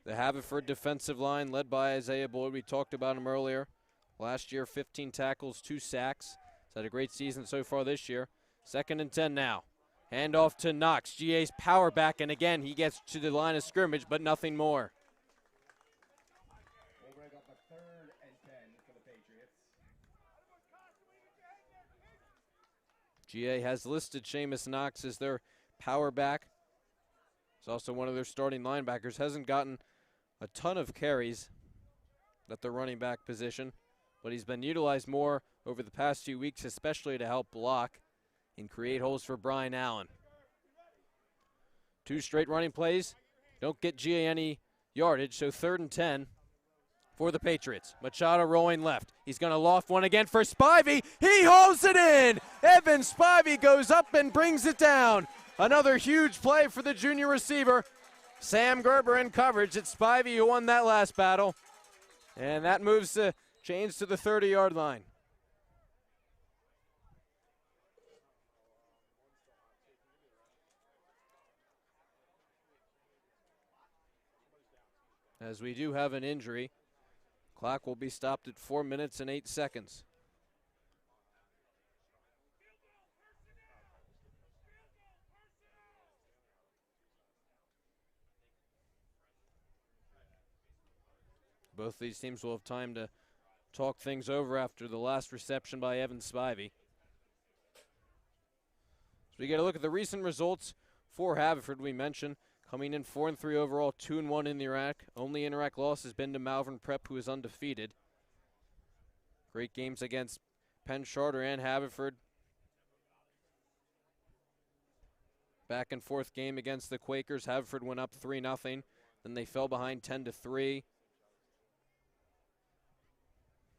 the Haverford defensive line led by Isaiah Boyd. We talked about him earlier. Last year, 15 tackles, 2 sacks. He's had a great season so far this year. 2nd and 10 now. Handoff to Knox. GA's power back, and again, he gets to the line of scrimmage, but nothing more. We'll break up a 3rd and 10 for the Patriots. GA has listed Seamus Knox as their power back. He's also one of their starting linebackers. Hasn't gotten a ton of carries at the running back position, but he's been utilized more over the past few weeks, especially to help block and create holes for Brian Allen. 2 straight running plays don't get GA any yardage, so 3rd and 10 for the Patriots. Machado rolling left. He's going to loft one again for Spivey. He hauls it in. Evan Spivey goes up and brings it down. Another huge play for the junior receiver. Sam Gerber in coverage. It's Spivey who won that last battle. And that moves the chains to the 30-yard line. As we do have an injury, clock will be stopped at 4 minutes and 8 seconds. Both these teams will have time to talk things over after the last reception by Evan Spivey. So we get a look at the recent results for Haverford. We mentioned coming in 4-3 overall, 2-1 in the Iraq. Only Interac loss has been to Malvern Prep, who is undefeated. Great games against Penn Charter and Haverford. Back and forth game against the Quakers. Haverford went up 3-0. Then they fell behind 10-3.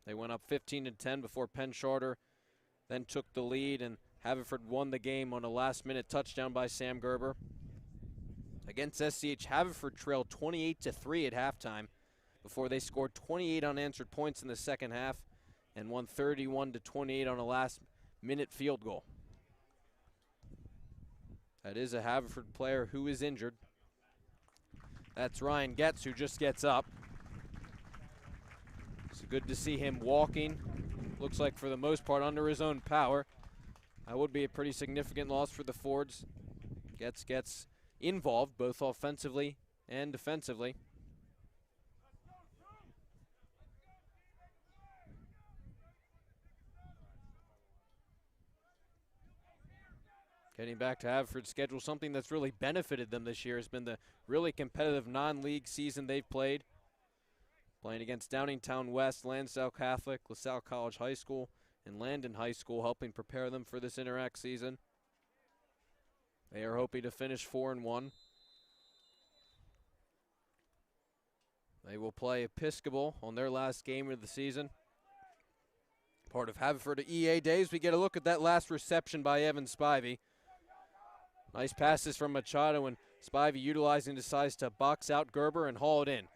They went up 15-10 before Penn Charter then took the lead, and Haverford won the game on a last-minute touchdown by Sam Gerber. Against SCH, Haverford trailed 28-3 at halftime before they scored 28 unanswered points in the second half and won 31-28 on a last-minute field goal. That is a Haverford player who is injured. That's Ryan Getz, who just gets up. It's good to see him walking. Looks like for the most part under his own power. That would be a pretty significant loss for the Fords. Getz gets involved both offensively and defensively. Getting back to Haverford's schedule, something that's really benefited them this year has been the really competitive non-league season they've played. Playing against Downingtown West, Lansdale Catholic, LaSalle College High School, and Landon High School, helping prepare them for this Interac season. They are hoping to finish 4-1. They will play Episcopal on their last game of the season. Part of Haverford EA Days. We get a look at that last reception by Evan Spivey. Nice passes from Machado, and Spivey utilizing the size to box out Gerber and haul it in.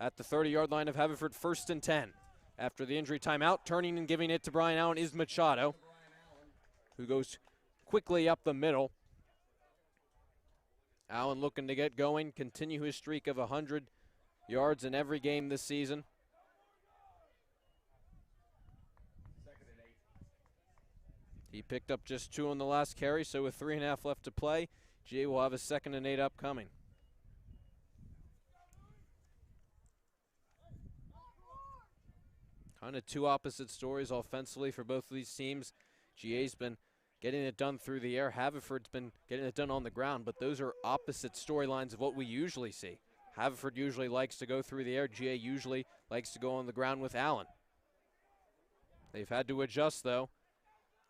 At the 30-yard line of Haverford, 1st and 10. After the injury timeout, turning and giving it to Brian Allen is Machado, who goes quickly up the middle. Allen looking to get going, continue his streak of 100 yards in every game this season. He picked up just 2 on the last carry, so with 3.5 left to play, GA will have a 2nd and 8 upcoming. Kind of two opposite stories offensively for both of these teams. GA's been getting it done through the air. Haverford's been getting it done on the ground, but those are opposite storylines of what we usually see. Haverford usually likes to go through the air. GA usually likes to go on the ground with Allen. They've had to adjust, though,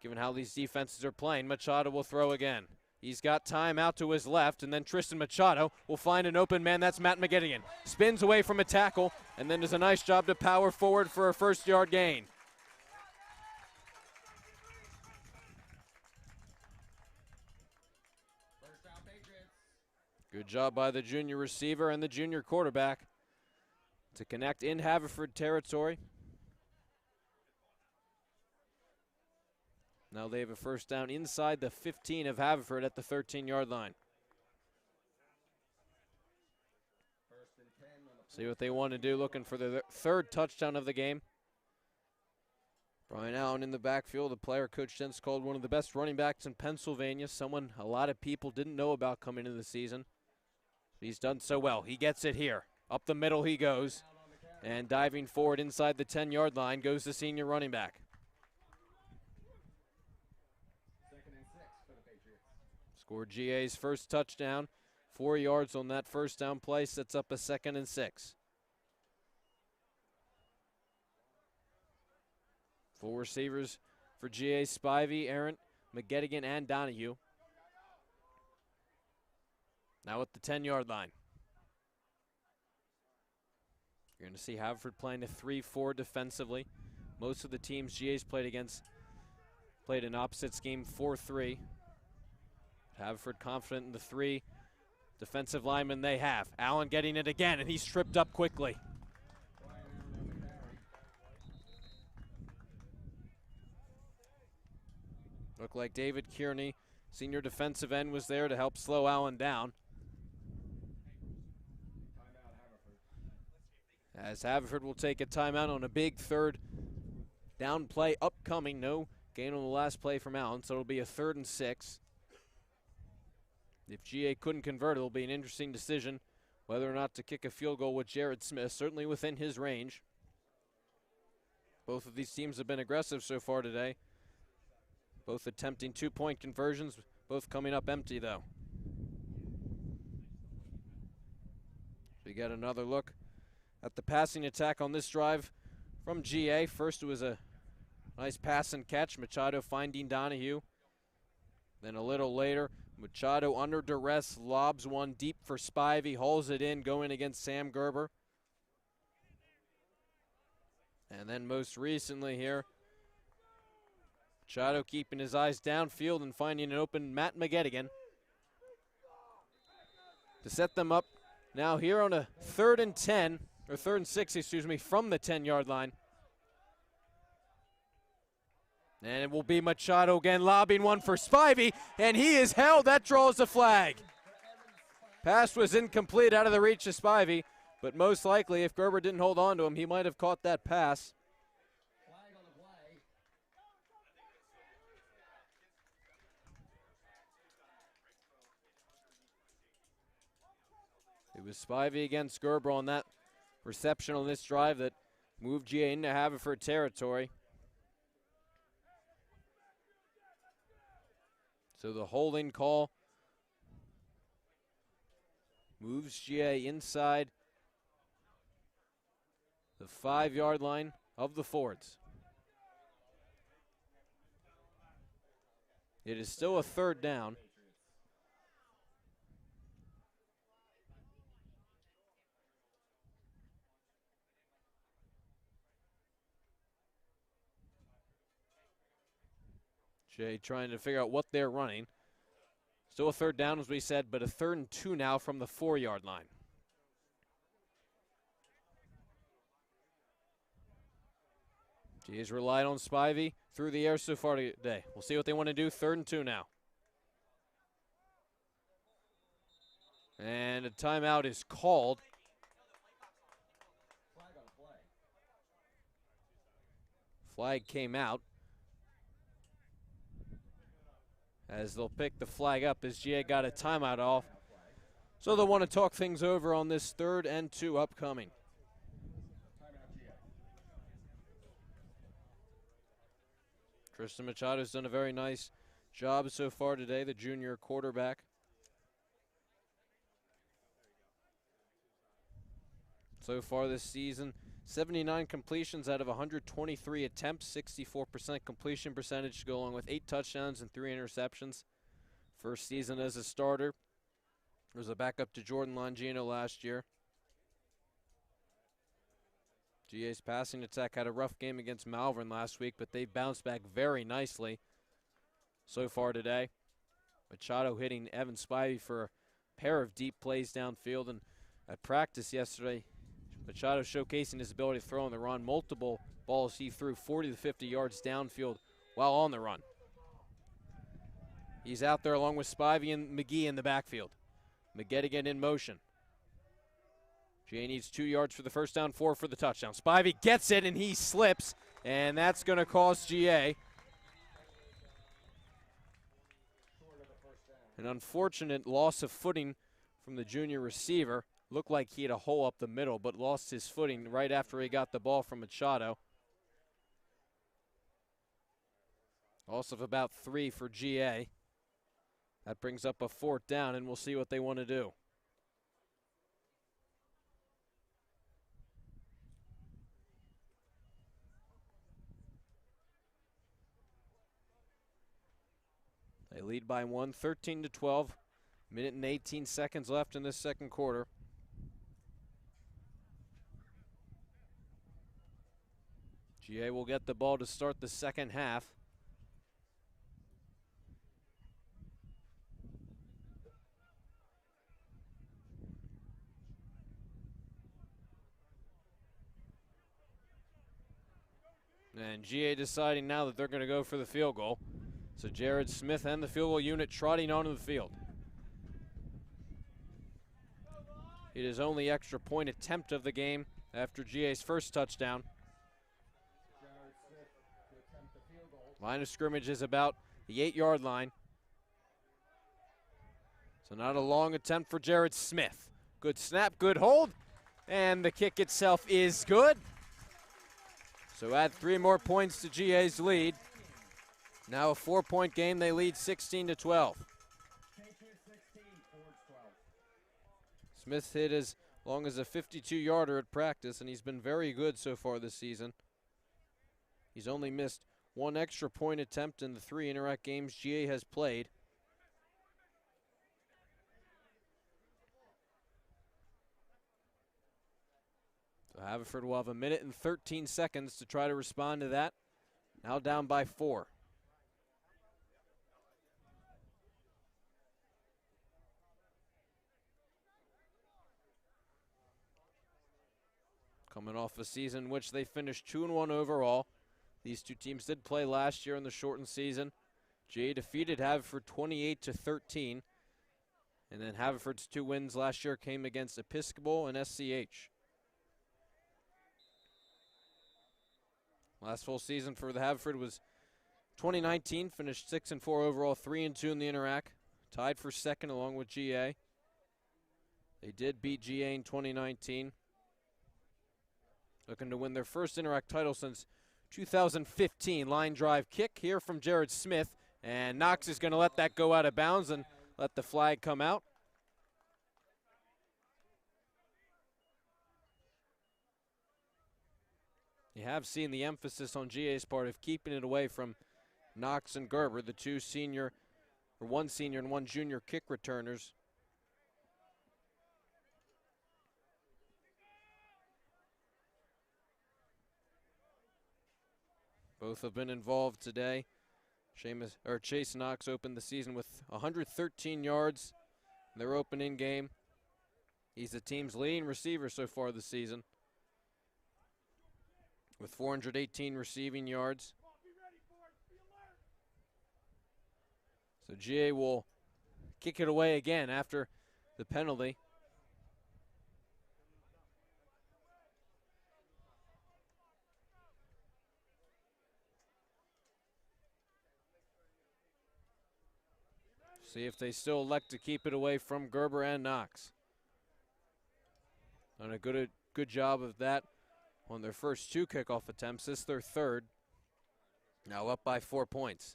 given how these defenses are playing. Machado will throw again. He's got time out to his left, and then Tristan Machado will find an open man. That's Matt McGettigan. Spins away from a tackle, and then does a nice job to power forward for a 1st-yard gain. Good job by the junior receiver and the junior quarterback to connect in Haverford territory. Now they have a first down inside the 15 of Haverford at the 13-yard line. See what they want to do, looking for the third touchdown of the game. Brian Allen in the backfield, a player Coach Dent's called one of the best running backs in Pennsylvania, someone a lot of people didn't know about coming into the season. He's done so well. He gets it here. Up the middle he goes. And diving forward inside the 10-yard line goes the senior running back. Scored GA's first touchdown. 4 yards on that first down play, sets up a 2nd and 6. 4 receivers for GA: Spivey, Errant, McGettigan, and Donahue. Now at the 10-yard line. You're going to see Haverford playing a 3-4 defensively. Most of the teams GA's played against played an opposite scheme, 4-3. Haverford confident in the 3 defensive linemen they have. Allen getting it again, and he's tripped up quickly. Looked like David Kearney, senior defensive end, was there to help slow Allen down. As Haverford will take a timeout on a big third down play upcoming. No gain on the last play from Allen, so it'll be a 3rd and 6. If GA couldn't convert, it'll be an interesting decision whether or not to kick a field goal with Jared Smith, certainly within his range. Both of these teams have been aggressive so far today. Both attempting 2-point conversions, both coming up empty though. We got another look at the passing attack on this drive from GA. First it was a nice pass and catch, Machado finding Donahue. Then a little later, Machado under duress lobs one deep for Spivey, hauls it in, going against Sam Gerber. And then most recently here, Machado keeping his eyes downfield and finding an open Matt McGettigan to set them up now here on a 3rd and 10, or 3rd and 6, excuse me, from the 10-yard line. And it will be Machado again, lobbing one for Spivey, and he is held. That draws the flag. Pass was incomplete, out of the reach of Spivey, but most likely if Gerber didn't hold on to him, he might have caught that pass. It was Spivey against Gerber on that reception on this drive that moved GA into Haverford territory. So the holding call moves GA inside the 5-yard line of the Fords. It is still a 3rd down. GA trying to figure out what they're running. Still a 3rd down, as we said, but a 3rd and 2 now from the 4-yard line. GA's relied on Spivey through the air so far today. We'll see what they want to do. 3rd and 2 now. And a timeout is called. Flag came out, as they'll pick the flag up as GA got a timeout off. So they'll want to talk things over on this 3rd and 2 upcoming. Tristan Machado's done a very nice job so far today, the junior quarterback. So far this season, 79 completions out of 123 attempts, 64% completion percentage, to go along with 8 touchdowns and 3 interceptions. First season as a starter. Was a backup to Jordan Longino last year. GA's passing attack had a rough game against Malvern last week, but they've bounced back very nicely so far today. Machado hitting Evan Spivey for a pair of deep plays downfield, and at practice yesterday, Machado showcasing his ability to throw on the run. Multiple balls he threw 40 to 50 yards downfield while on the run. He's out there along with Spivey and McGee in the backfield. McGettigan in motion. GA needs 2 yards for the first down, 4 for the touchdown. Spivey gets it, and he slips, and that's going to cost GA. An unfortunate loss of footing from the junior receiver. Looked like he had a hole up the middle, but lost his footing right after he got the ball from Machado. Loss of about 3 for GA. That brings up a 4th down, and we'll see what they want to do. They lead by 1, 13-12. Minute and 18 seconds left in this second quarter. GA will get the ball to start the second half. And GA deciding now that they're going to go for the field goal. So Jared Smith and the field goal unit trotting onto the field. It is only extra point attempt of the game after GA's first touchdown. Line of scrimmage is about the 8-yard line. So not a long attempt for Jared Smith. Good snap, good hold, and the kick itself is good. So add 3 more points to GA's lead. Now a 4-point game, they lead 16-12. Smith hit as long as a 52-yarder at practice, and he's been very good so far this season. He's only missed 1 extra point attempt in the 3 Interact games GA has played. So Haverford will have a minute and 13 seconds to try to respond to that. Now down by 4. Coming off a season in which they finished 2-1 overall. These two teams did play last year in the shortened season. GA defeated Haverford 28-13. And then Haverford's 2 wins last year came against Episcopal and SCH. Last full season for the Haverford was 2019, finished 6-4 overall, 3-2 in the Interact, tied for second along with GA. They did beat GA in 2019. Looking to win their first Interact title since 2015. Line drive kick here from Jared Smith, and Knox is going to let that go out of bounds and let the flag come out. You have seen the emphasis on GA's part of keeping it away from Knox and Gerber, the 2 senior, or 1 senior and 1 junior kick returners. Both have been involved today. Chase Knox opened the season with 113 yards in their opening game. He's the team's leading receiver so far this season, with 418 receiving yards. So GA will kick it away again after the penalty. See if they still elect to keep it away from Gerber and Knox. Done a good job of that on their first 2 kickoff attempts. This is their 3rd. Now up by 4 points.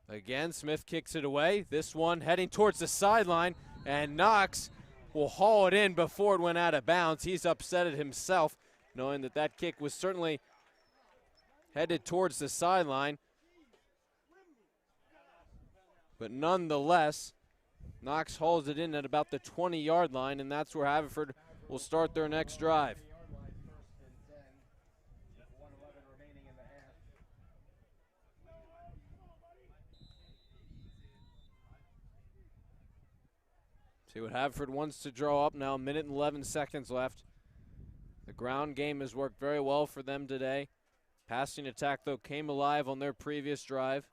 Again, Smith kicks it away. This one heading towards the sideline, and Knox will haul it in before it went out of bounds. He's upset at himself, knowing that that kick was certainly headed towards the sideline. But nonetheless, Knox hauls it in at about the 20-yard line, and that's where Haverford will start their next drive. See what Haverford wants to draw up now. 1:11 left. The ground game has worked very well for them today. Passing attack, though, came alive on their previous drive.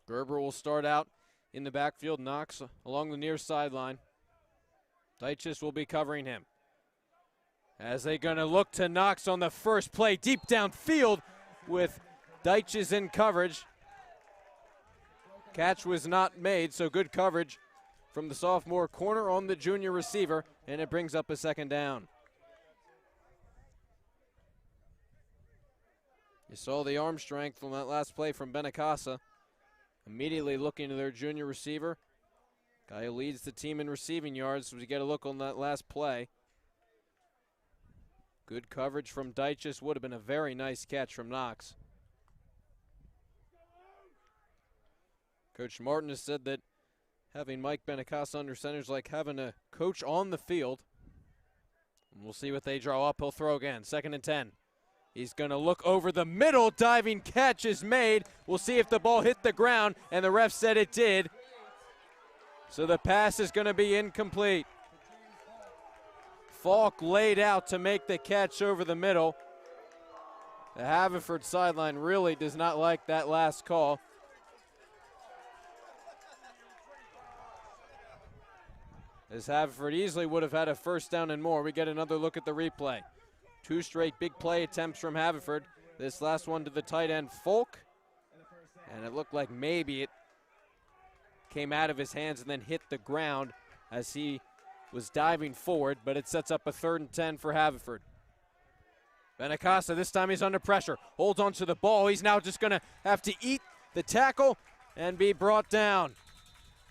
Gerber will start out in the backfield. Knox along the near sideline. Dyches will be covering him. As they're going to look to Knox on the first play, deep downfield with Dyches in coverage. Catch was not made, so good coverage from the sophomore corner on the junior receiver, and it brings up a second down. You saw the arm strength from that last play from Benacasa. Immediately looking to their junior receiver. Guy who leads the team in receiving yards. We get a look on that last play. Good coverage from Dyches. Would have been a very nice catch from Knox. Coach Martin has said that having Mike Benacasa under center is like having a coach on the field. And we'll see what they draw up. He'll throw again. 2nd and 10. He's going to look over the middle. Diving catch is made. We'll see if the ball hit the ground, and the ref said it did. So the pass is going to be incomplete. Falk laid out to make the catch over the middle. The Haverford sideline really does not like that last call. As Haverford easily would have had a first down and more. We get another look at the replay. 2 straight big play attempts from Haverford. This last one to the tight end, Falk. And it looked like maybe it came out of his hands and then hit the ground as he was diving forward, but it sets up a 3rd and 10 for Haverford. Benacasa, this time he's under pressure. Holds onto the ball. He's now just going to have to eat the tackle and be brought down.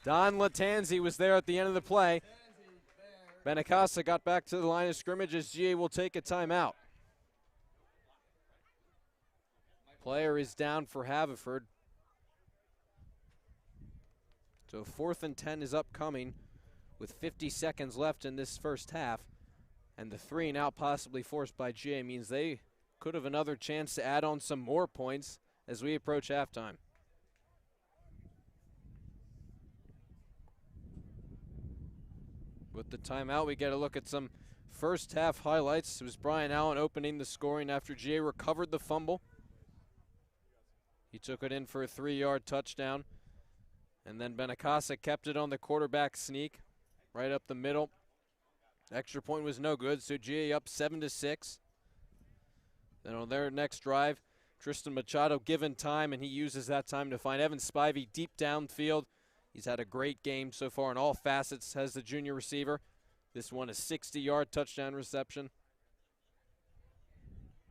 Don Latanzi was there at the end of the play. Benacasa got back to the line of scrimmage as GA will take a timeout. Player is down for Haverford. So 4th and 10 is upcoming with 50 seconds left in this first half. And the 3 and out possibly forced by GA means they could have another chance to add on some more points as we approach halftime. With the timeout, we get a look at some first half highlights. It was Brian Allen opening the scoring after GA recovered the fumble. He took it in for a 3-yard touchdown. And then Benacasa kept it on the quarterback sneak right up the middle. Extra point was no good, so GA up 7-6. Then on their next drive, Tristan Machado given time, and he uses that time to find Evan Spivey deep downfield. He's had a great game so far in all facets as the junior receiver. This one a 60-yard touchdown reception.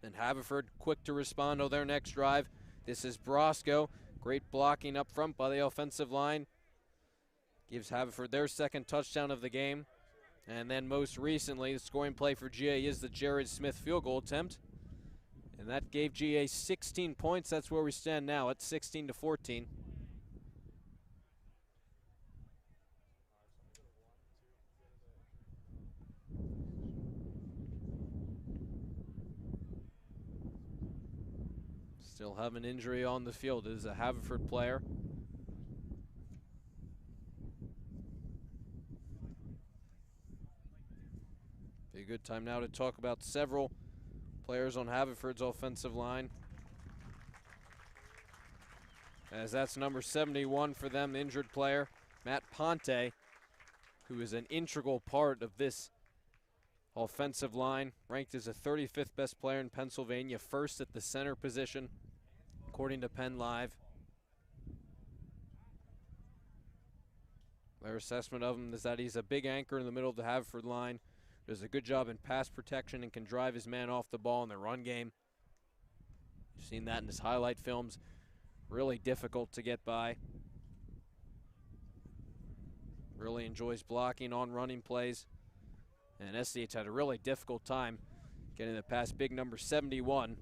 And Haverford quick to respond on their next drive. This is Brosco. Great blocking up front by the offensive line. Gives Haverford their 2nd touchdown of the game. And then most recently, the scoring play for GA is the Jared Smith field goal attempt. And that gave GA 16 points. That's where we stand now at 16-14. Still have an injury on the field. It is a Haverford player. Be a good time now to talk about several players on Haverford's offensive line. As that's number 71 for them, the injured player, Matt Ponte, who is an integral part of this offensive line, ranked as the 35th best player in Pennsylvania, 1st at the center position, according to Penn Live. Their assessment of him is that he's a big anchor in the middle of the Haverford line, does a good job in pass protection and can drive his man off the ball in the run game. You've seen that in his highlight films. Really difficult to get by. Really enjoys blocking on running plays. And SCH had a really difficult time getting the past big number 71.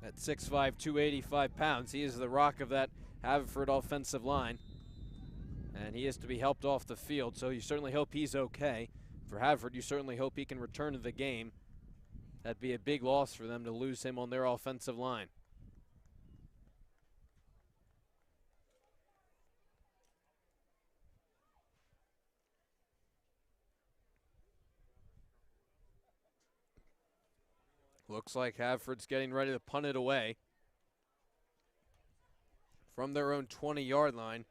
At 6'5", 285 pounds, he is the rock of that Haverford offensive line. And he is to be helped off the field, so you certainly hope he's okay. For Haverford, you certainly hope he can return to the game. That'd be a big loss for them to lose him on their offensive line. Looks like Haverford's getting ready to punt it away from their own 20-yard line.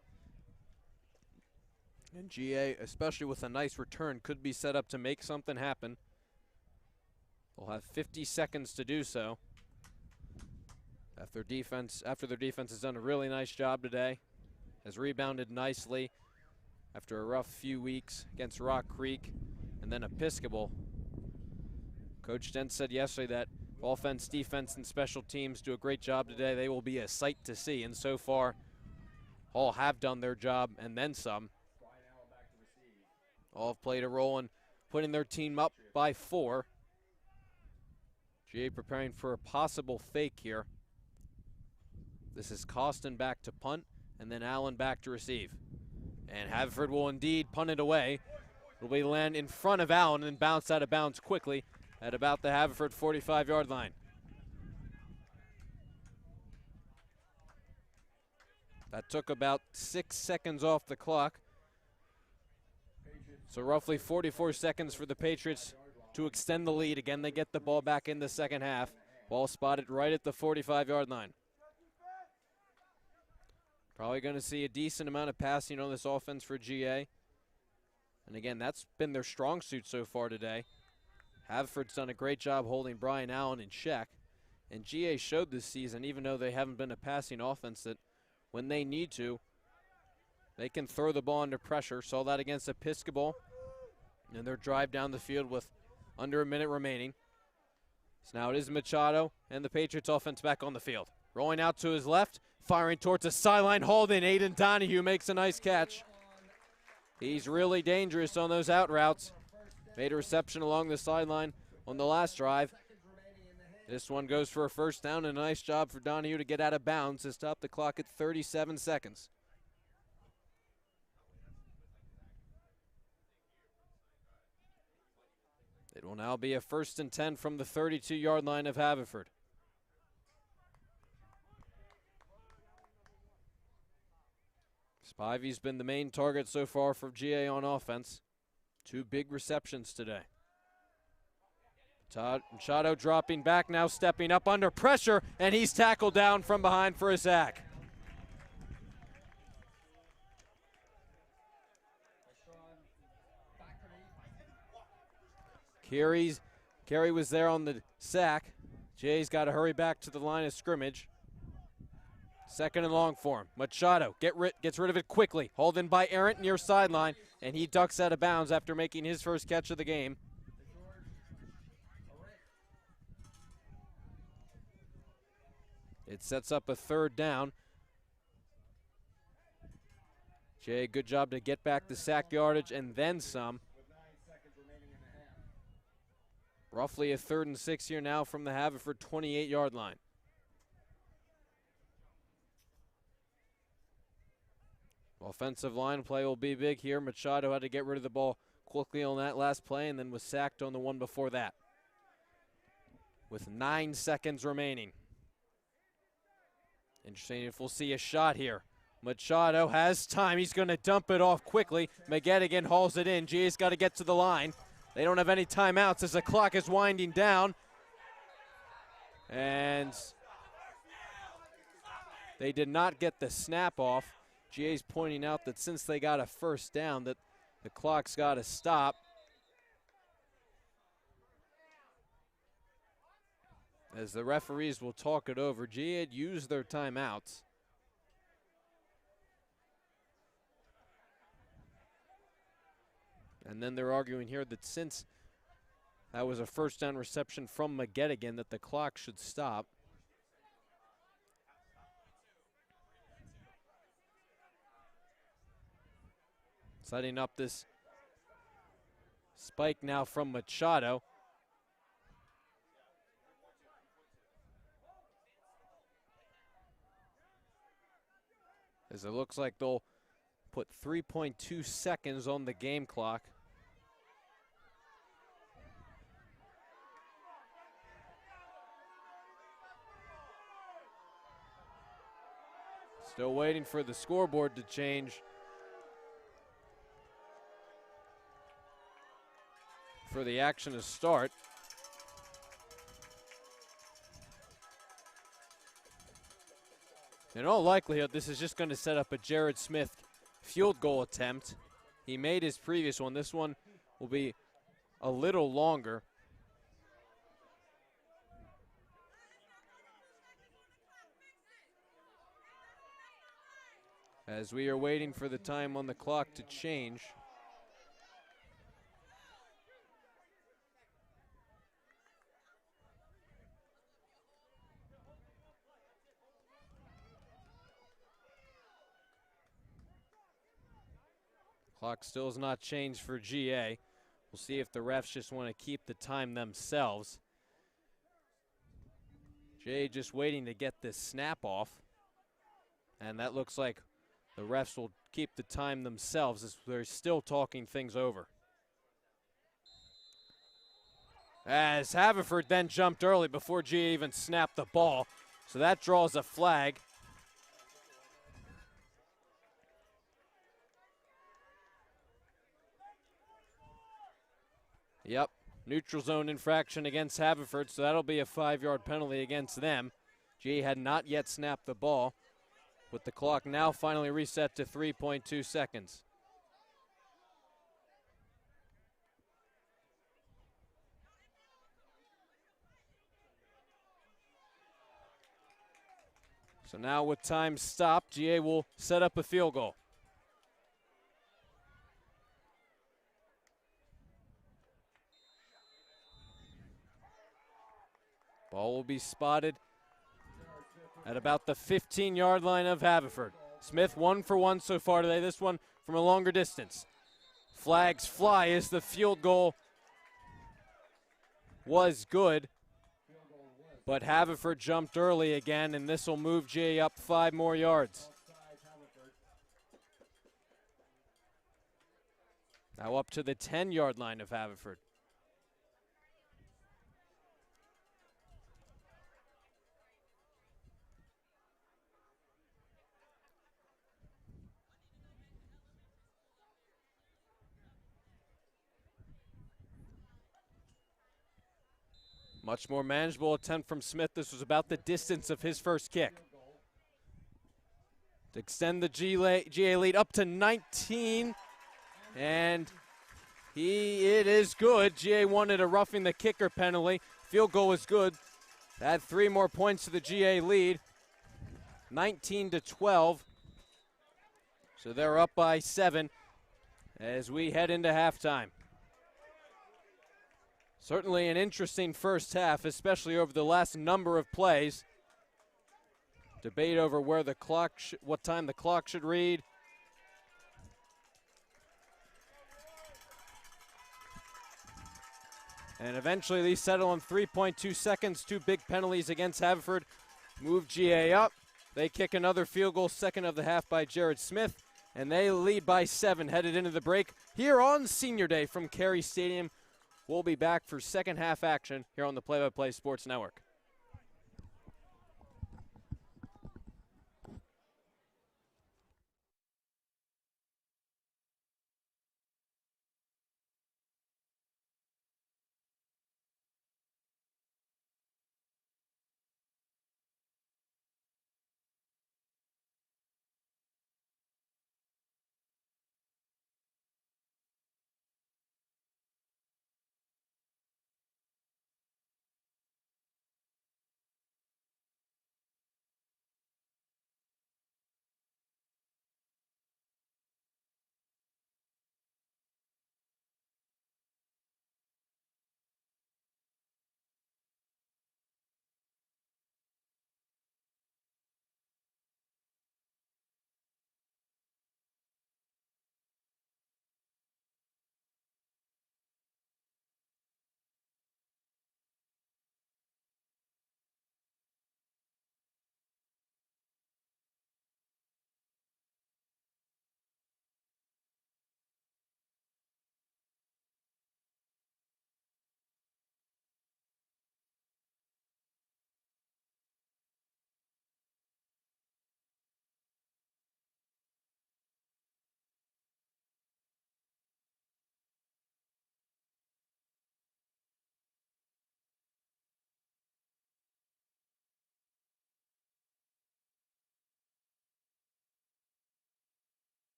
And GA, especially with a nice return, could be set up to make something happen. They'll have 50 seconds to do so. After their defense has done a really nice job today, has rebounded nicely after a rough few weeks against Rock Creek and then Episcopal. Coach Dent said yesterday that offense, defense, and special teams do a great job today. They will be a sight to see, and so far, all have done their job and then some. All have played a role in putting their team up by 4. GA preparing for a possible fake here. This is Costin back to punt, and then Allen back to receive. And Haverford will indeed punt it away. It'll be land in front of Allen and bounce out of bounds quickly at about the Haverford 45-yard line. That took about 6 seconds off the clock. So roughly 44 seconds for the Patriots to extend the lead. Again, they get the ball back in the second half. Ball spotted right at the 45-yard line. Probably going to see a decent amount of passing on this offense for GA. And again, that's been their strong suit so far today. Haverford's done a great job holding Brian Allen in check. And GA showed this season, even though they haven't been a passing offense, that when they need to, they can throw the ball under pressure. Saw that against Episcopal and their drive down the field with under a minute remaining. So now it is Machado and the Patriots offense back on the field. Rolling out to his left, firing towards the sideline. Hauled in. Aiden Donahue makes a nice catch. He's really dangerous on those out routes. Made a reception along the sideline on the last drive. This one goes for a first down, and a nice job for Donahue to get out of bounds to stop the clock at 37 seconds. It will now be a 1st and 10 from the 32-yard line of Haverford. Spivey's been the main target so far for GA on offense. 2 big receptions today. Machado dropping back, now stepping up under pressure, and he's tackled down from behind for a sack. Carey was there on the sack. Jay's got to hurry back to the line of scrimmage. 2nd and long for him. Machado gets rid of it quickly. Hauled in by Errant near sideline, and he ducks out of bounds after making his first catch of the game. It sets up a 3rd down. Jay, good job to get back the sack yardage and then some. Roughly a 3rd and 6 here now from the Haverford 28-yard line. Offensive line play will be big here. Machado had to get rid of the ball quickly on that last play and then was sacked on the one before that. With 9 seconds remaining. Interesting if we'll see a shot here. Machado has time. He's going to dump it off quickly. McGettigan hauls it in. GA's got to get to the line. They don't have any timeouts as the clock is winding down. And they did not get the snap off. GA's pointing out that since they got a first down that the clock's got to stop. As the referees will talk it over, GA had used their timeouts. And then they're arguing here that since that was a first down reception from McGettigan that the clock should stop. Setting up this spike now from Machado. As it looks like they'll put 3.2 seconds on the game clock. Still waiting for the scoreboard to change for the action to start. In all likelihood, this is just going to set up a Jared Smith field goal attempt. He made his previous one. This one will be a little longer. As we are waiting for the time on the clock to change. Clock still has not changed for GA. We'll see if the refs just want to keep the time themselves. GA just waiting to get this snap off. And that looks like the refs will keep the time themselves as they're still talking things over. As Haverford then jumped early before GA even snapped the ball. So that draws a flag. Yep, neutral zone infraction against Haverford, so that'll be a 5-yard penalty against them. GA had not yet snapped the ball, with the clock now finally reset to 3.2 seconds. So now with time stopped, GA will set up a field goal. Ball will be spotted at about the 15-yard line of Haverford. Smith 1 for 1 so far today, this one from a longer distance. Flags fly as the field goal was good, but Haverford jumped early again, and this will move GA up 5 more yards. Now up to the 10-yard line of Haverford. Much more manageable attempt from Smith. This was about the distance of his first kick. To extend the GA lead up to 19. And it is good. GA wanted a roughing the kicker penalty. Field goal is good. Add 3 more points to the GA lead. 19-12. So they're up by 7 as we head into halftime. Certainly an interesting first half, especially over the last number of plays. Debate over where the clock, what time the clock should read. And eventually these settle on 3.2 seconds. 2 big penalties against Haverford move GA up. They kick another field goal, second of the half by Jared Smith. And they lead by 7 headed into the break here on Senior Day from Carey Stadium. We'll be back for second half action here on the Play-by-Play Sports Network.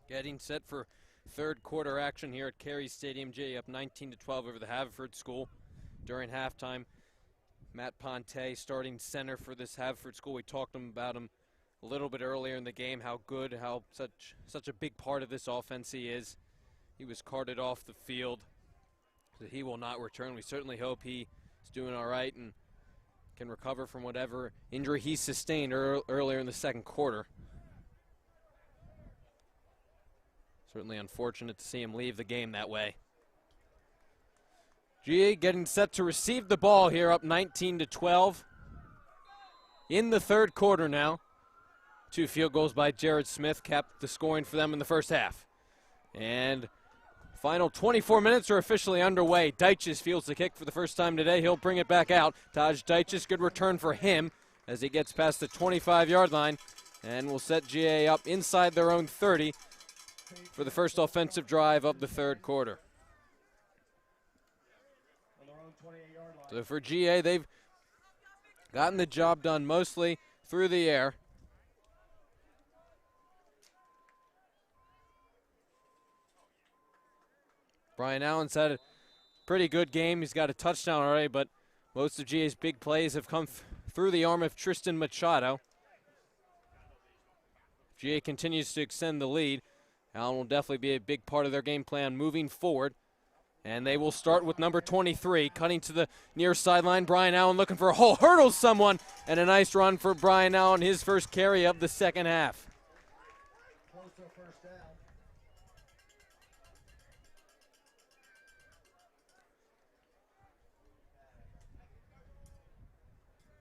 Getting set for third quarter action here at Carey Stadium. GA up 19-12 over the Haverford school. During halftime, Matt Ponte starting center for this Haverford school. We talked about him a little bit earlier in the game, how good, how such a big part of this offense he is. He was carted off the field, so he will not return. We certainly hope he is doing all right and can recover from whatever injury he sustained earlier in the second quarter. Certainly unfortunate to see him leave the game that way. GA getting set to receive the ball here, up 19-12 in the third quarter now. 2 field goals by Jared Smith capped the scoring for them in the first half. And final 24 minutes are officially underway. Deitches fields the kick for the first time today. He'll bring it back out. Taj Deitches, good return for him as he gets past the 25-yard line and will set GA up inside their own 30 for the first offensive drive of the third quarter. So for GA, they've gotten the job done mostly through the air. Brian Allen's had a pretty good game. He's got a touchdown already, but most of GA's big plays have come through the arm of Tristan Machado. GA continues to extend the lead. Allen will definitely be a big part of their game plan moving forward. And they will start with number 23, cutting to the near sideline. Brian Allen looking for a hole, hurdles someone, and a nice run for Brian Allen, his first carry of the second half. Close to a first down.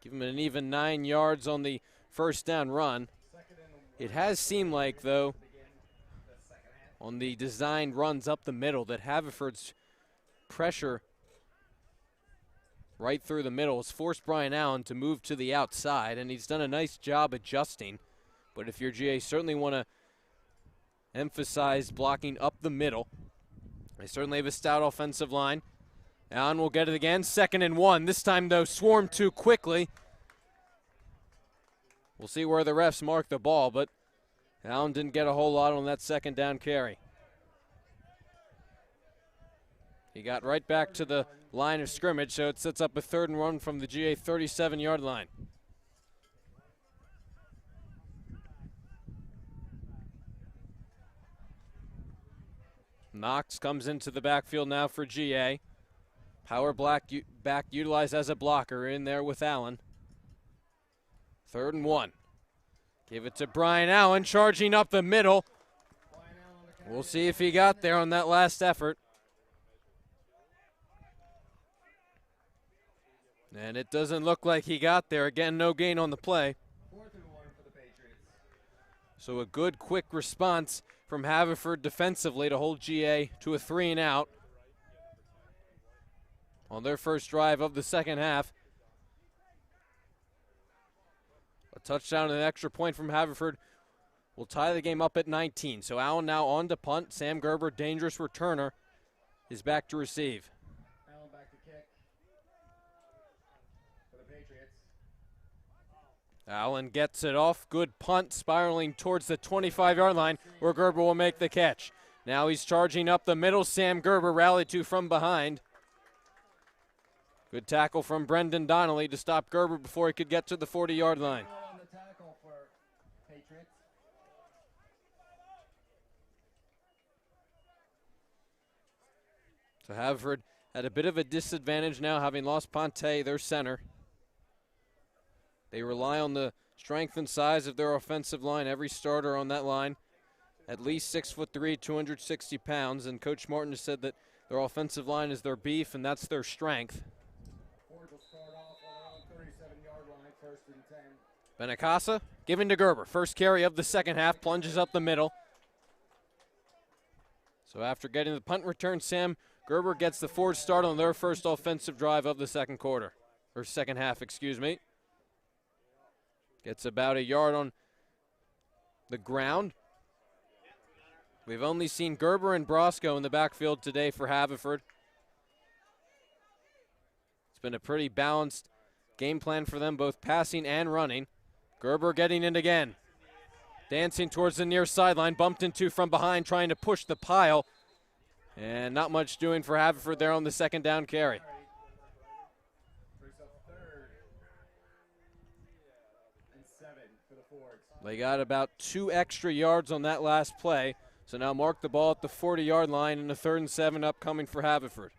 Give him an even 9 yards on the first down run. It has seemed like, though, on the designed runs up the middle, that Haverford's pressure right through the middle has forced Brian Allen to move to the outside, and he's done a nice job adjusting. But if you're GA, certainly want to emphasize blocking up the middle. They certainly have a stout offensive line. Allen will get it again, 2nd and 1. This time, though, swarmed too quickly. We'll see where the refs mark the ball, but Allen didn't get a whole lot on that second down carry. He got right back to the line of scrimmage, so it sets up a 3rd and 1 from the GA 37-yard line. Knox comes into the backfield now for GA. Power back utilized as a blocker in there with Allen. 3rd and 1. Give it to Brian Allen, charging up the middle. We'll see if he got there on that last effort. And it doesn't look like he got there. Again, no gain on the play. 4th and 1 for the Patriots. So a good, quick response from Haverford defensively to hold GA to a 3 and out on their first drive of the second half. A touchdown and an extra point from Haverford will tie the game up at 19. So Allen now on to punt. Sam Gerber, dangerous returner, is back to receive. Allen back to kick for the Patriots. Allen gets it off. Good punt, spiraling towards the 25-yard line where Gerber will make the catch. Now he's charging up the middle. Sam Gerber rallied to from behind. Good tackle from Brendan Donnelly to stop Gerber before he could get to the 40-yard line. On the tackle for Patriots. So Haverford at a bit of a disadvantage now, having lost Ponte, their center. They rely on the strength and size of their offensive line. Every starter on that line, at least 6'3", 260 pounds, and Coach Martin has said that their offensive line is their beef, and that's their strength. Ford will start off on their own 37-yard line, 1st and 10. Benacasa given to Gerber. First carry of the second half, plunges up the middle. So after getting the punt return, Sam Gerber gets the forward start on their first offensive drive of the second quarter, or second half, excuse me. Gets about a yard on the ground. We've only seen Gerber and Brosco in the backfield today for Haverford. It's been a pretty balanced game plan for them, both passing and running. Gerber getting it again. Dancing towards the near sideline, bumped into from behind, trying to push the pile. And not much doing for Haverford there on the second down carry. Brings up 3rd and 7 for the Fords. They got about 2 extra yards on that last play. So now mark the ball at the 40-yard line and a 3rd and 7 upcoming for Haverford.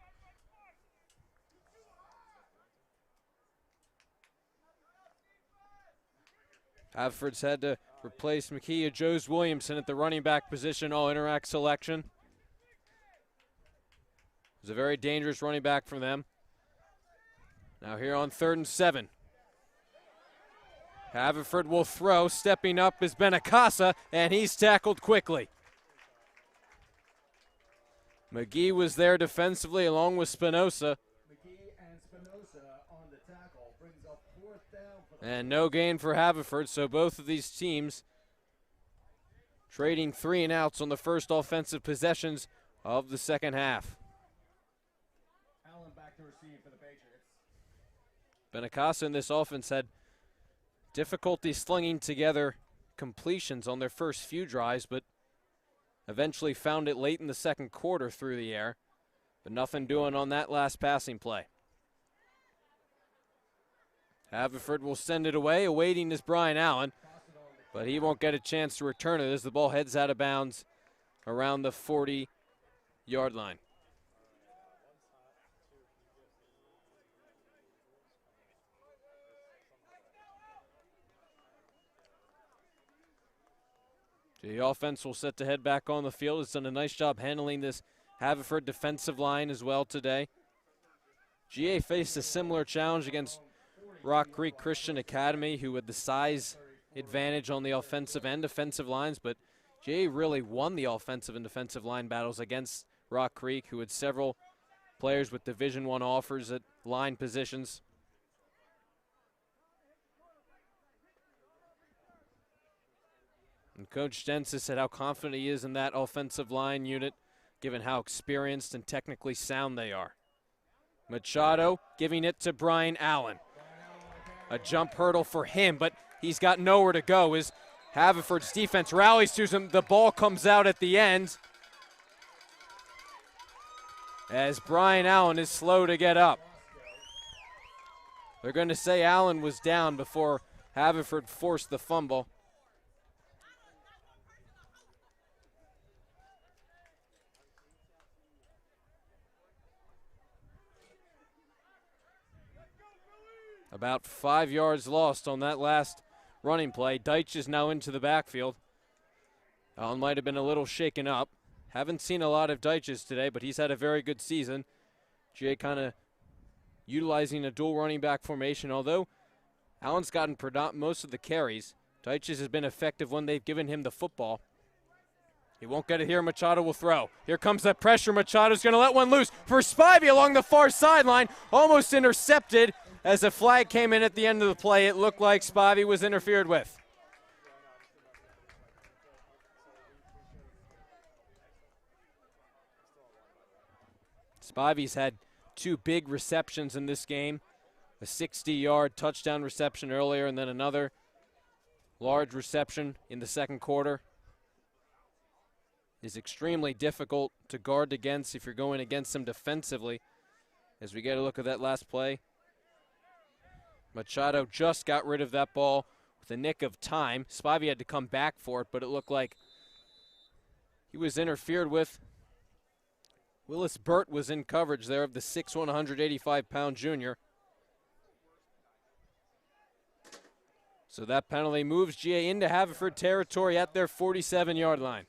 Haverford's had to replace Makia Joes Williamson at the running back position, all Interact selection. It was a very dangerous running back from them. Now here on 3rd and 7. Haverford will throw. Stepping up is Benacasa, and he's tackled quickly. McGee was there defensively along with Spinoza. McGee and Spinoza on the tackle. Brings up 4th down for the And no gain for Haverford, so both of these teams trading 3 and outs on the first offensive possessions of the second half. Allen back to receive for the Patriots. Benacasa in this offense had difficulty slinging together completions on their first few drives, but eventually found it late in the second quarter through the air. But nothing doing on that last passing play. Haverford will send it away. Awaiting is Brian Allen, but he won't get a chance to return it as the ball heads out of bounds around the 40-yard line. The offense will set to head back on the field. It's done a nice job handling this Haverford defensive line as well today. GA faced a similar challenge against Rock Creek Christian Academy, who had the size advantage on the offensive and defensive lines, but GA really won the offensive and defensive line battles against Rock Creek, who had several players with Division I offers at line positions. And Coach Densis said how confident he is in that offensive line unit, given how experienced and technically sound they are. Machado giving it to Brian Allen. A jump hurdle for him, but he's got nowhere to go as Haverford's defense rallies to him. The ball comes out at the end as Brian Allen is slow to get up. They're going to say Allen was down before Haverford forced the fumble. About 5 yards lost on that last running play. Deitch is now into the backfield. Allen might have been a little shaken up. Haven't seen a lot of Deitches today, but he's had a very good season. GA kind of utilizing a dual running back formation. Although Allen's gotten most of the carries, Deitches has been effective when they've given him the football. He won't get it here. Machado will throw. Here comes that pressure. Machado's going to let one loose for Spivey along the far sideline. Almost intercepted. As a flag came in at the end of the play, it looked like Spivey was interfered with. Spivey's had 2 big receptions in this game. A 60-yard touchdown reception earlier and then another large reception in the second quarter. Is extremely difficult to guard against if you're going against him defensively. As we get a look at that last play. Machado just got rid of that ball with a nick of time. Spivey had to come back for it, but it looked like he was interfered with. Willis Burt was in coverage there of the 6'1", 185-pound junior. So that penalty moves GA into Haverford territory at their 47-yard line.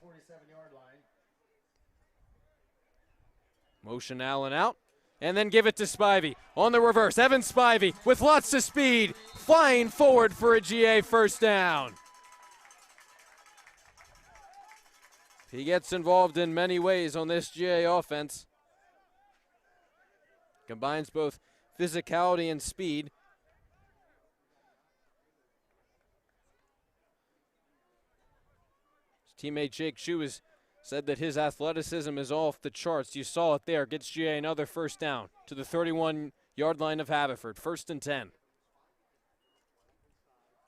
Motion Allen out. And then give it to Spivey. On the reverse, Evan Spivey with lots of speed, flying forward for a GA first down. He gets involved in many ways on this GA offense. Combines both physicality and speed. His teammate Jake Shue has said that his athleticism is off the charts. You saw it there. Gets GA another first down to the 31-yard line of Haverford. 1st and 10.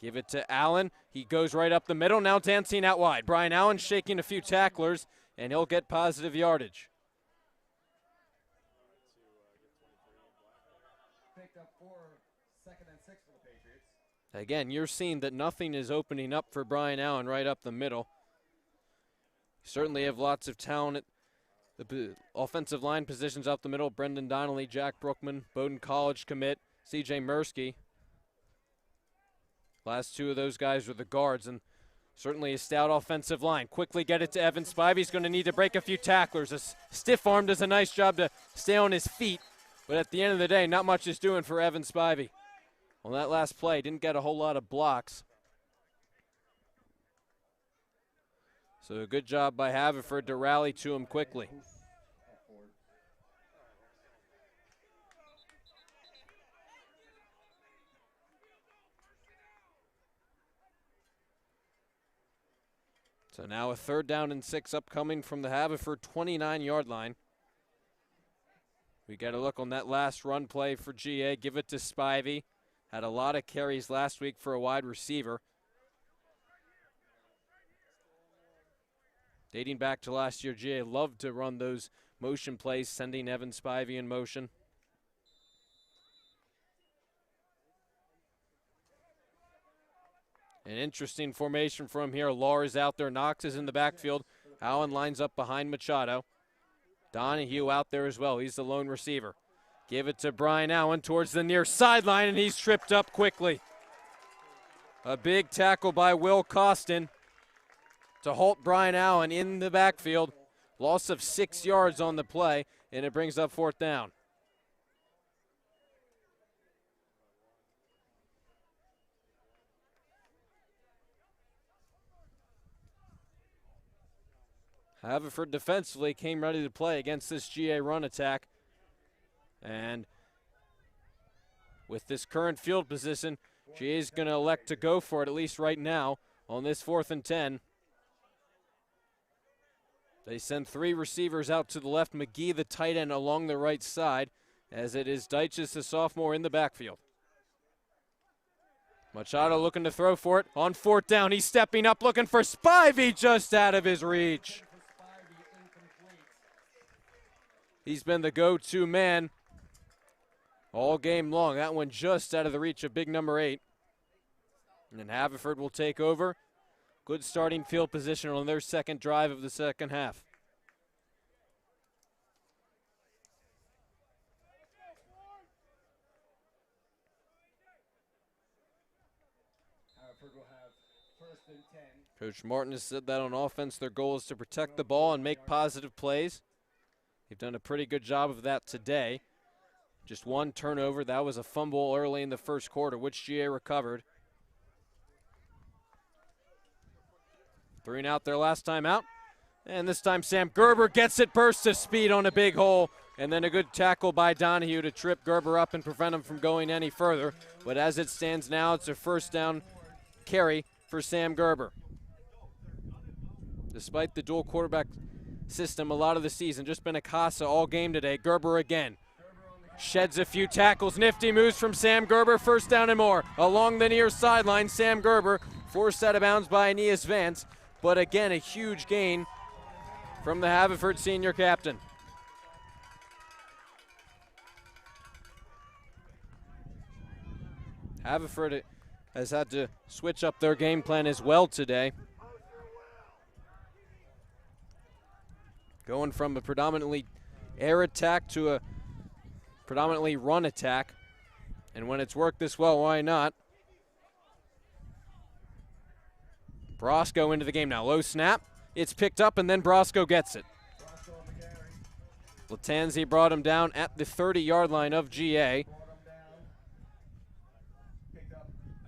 Give it to Allen. He goes right up the middle, now dancing out wide. Brian Allen shaking a few tacklers, and he'll get positive yardage. Picked up 4, 2nd and 6 for the Patriots. Again, you're seeing that nothing is opening up for Brian Allen right up the middle. Certainly have lots of talent at the offensive line positions up the middle. Brendan Donnelly, Jack Brookman, Bowdoin College commit, C.J. Mursky. Last two of those guys were the guards, and certainly a stout offensive line. Quickly get it to Evan Spivey. He's going to need to break a few tacklers. A stiff arm does a nice job to stay on his feet, but at the end of the day, not much is doing for Evan Spivey. On that last play, didn't get a whole lot of blocks. So a good job by Haverford to rally to him quickly. So now a 3rd down and 6 upcoming from the Haverford 29-yard line. We get a look on that last run play for GA. Give it to Spivey. Had a lot of carries last week for a wide receiver. Dating back to last year, GA loved to run those motion plays, sending Evan Spivey in motion. An interesting formation from here. Lahr is out there. Knox is in the backfield. Allen lines up behind Machado. Donahue out there as well. He's the lone receiver. Give it to Brian Allen towards the near sideline, and he's tripped up quickly. A big tackle by Will Costin to halt Brian Allen in the backfield. Loss of 6 yards on the play, and it brings up 4th down. Haverford defensively came ready to play against this GA run attack. And with this current field position, GA is going to elect to go for it, at least right now, on this 4th and 10. They send 3 receivers out to the left. McGee, the tight end, along the right side, as it is Deitches, the sophomore, in the backfield. Machado looking to throw for it. On 4th down, he's stepping up, looking for Spivey, just out of his reach. He's been the go-to man all game long. That one just out of the reach of big number 8. And then Haverford will take over. Good starting field position on their 2nd drive of the 2nd half. Haverford will have 1st and 10. Coach Martin has said that on offense, their goal is to protect the ball and make positive plays. They've done a pretty good job of that today. Just 1 turnover. That was a fumble early in the 1st quarter, which GA recovered. 3 and out their last time out. And this time Sam Gerber gets it, bursts of speed on a big hole. And then a good tackle by Donahue to trip Gerber up and prevent him from going any further. But as it stands now, it's a 1st down carry for Sam Gerber. Despite the dual quarterback system a lot of the season, just been a Casa all game today. Gerber again. Sheds a few tackles. Nifty moves from Sam Gerber. 1st down and more. Along the near sideline, Sam Gerber forced out of bounds by Aeneas Vance. But again, a huge gain from the Haverford senior captain. Haverford has had to switch up their game plan as well today. Going from a predominantly air attack to a predominantly run attack. And when it's worked this well, why not? Brosco into the game now. Low snap. It's picked up, and then Brosco gets it. Latanzi brought him down at the 30-yard line of GA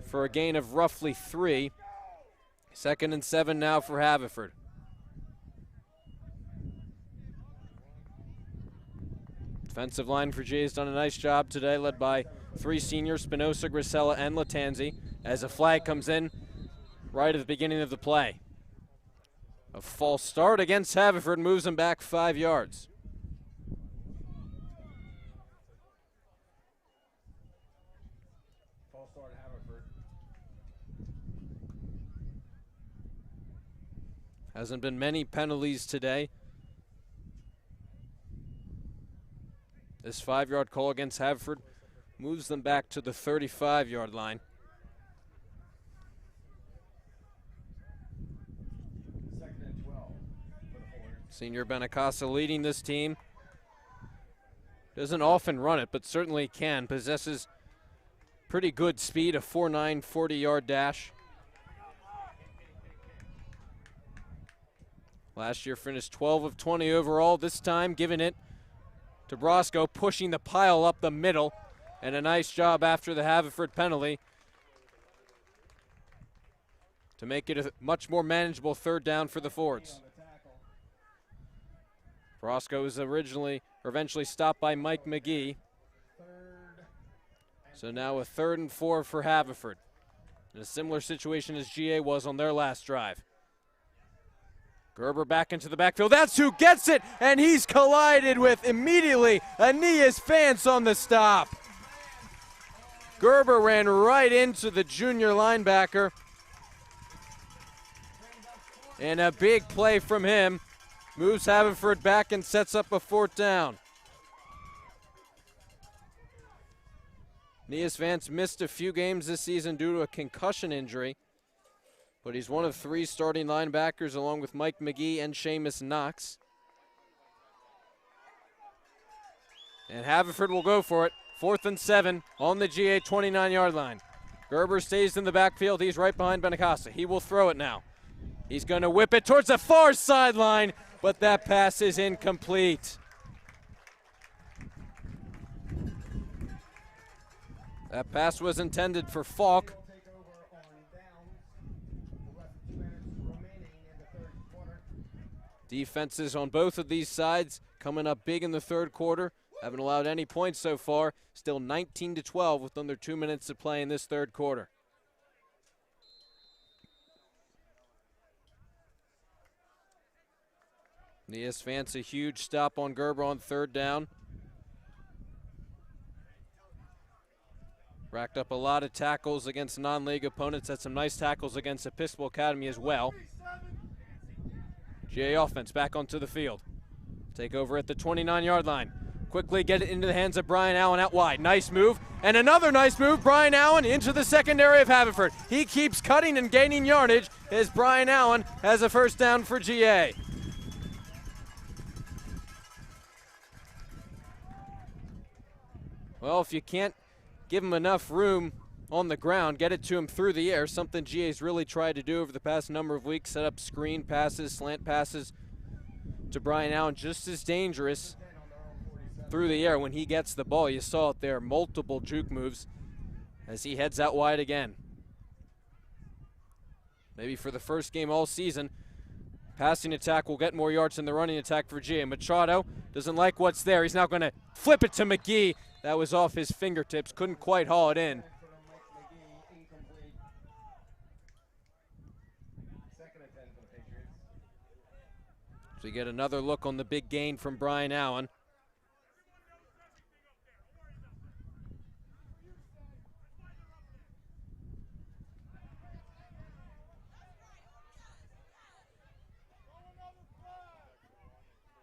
for a gain of roughly 3. 2nd and 7 now for Haverford. Defensive line for GA has done a nice job today, led by 3 seniors, Spinoza, Grisella, and Latanzi, as a flag comes in right at the beginning of the play. A false start against Haverford moves them back 5 yards. False start Haverford. Hasn't been many penalties today. This 5-yard call against Haverford moves them back to the 35-yard line. Second and 12 for the Forward. Senior Benacasa leading this team. Doesn't often run it, but certainly can. Possesses pretty good speed, a 4.9 40-yard dash. Last year finished 12 of 20 overall. This time giving it to Brosco, pushing the pile up the middle. And a nice job after the Haverford penalty to make it a much more manageable 3rd down for the Fords. Brosco was eventually stopped by Mike McGee. So now a 3rd and 4 for Haverford. In a similar situation as GA was on their last drive. Gerber back into the backfield. That's who gets it, and he's collided with immediately Aeneas Vance on the stop. Gerber ran right into the junior linebacker. And a big play from him moves Haverford back and sets up a 4th down. Aeneas Vance missed a few games this season due to a concussion injury, but he's one of 3 starting linebackers along with Mike McGee and Seamus Knox. And Haverford will go for it. 4th and 7 on the GA 29-yard line. Gerber stays in the backfield. He's right behind Benacasa. He will throw it now. He's going to whip it towards the far sideline, but that pass is incomplete. That pass was intended for Falk. Defenses on both of these sides coming up big in the 3rd quarter. Haven't allowed any points so far. Still 19-12 with under 2 minutes to play in this 3rd quarter. Aeneas Vance, a huge stop on Gerber on 3rd down. Racked up a lot of tackles against non-league opponents. Had some nice tackles against Episcopal Academy as well. GA offense back onto the field. Take over at the 29-yard line. Quickly get it into the hands of Brian Allen out wide. Nice move. And another nice move. Brian Allen into the secondary of Haverford. He keeps cutting and gaining yardage as Brian Allen has a 1st down for GA. Well, if you can't give him enough room on the ground, get it to him through the air, something GA's really tried to do over the past number of weeks, set up screen passes, slant passes to Brian Allen, just as dangerous through the air when he gets the ball. You saw it there, multiple juke moves as he heads out wide again. Maybe for the first game all season, passing attack will get more yards than the running attack for GA. Machado doesn't like what's there. He's now going to flip it to McGee. That was off his fingertips, couldn't quite haul it in. So we get another look on the big gain from Brian Allen.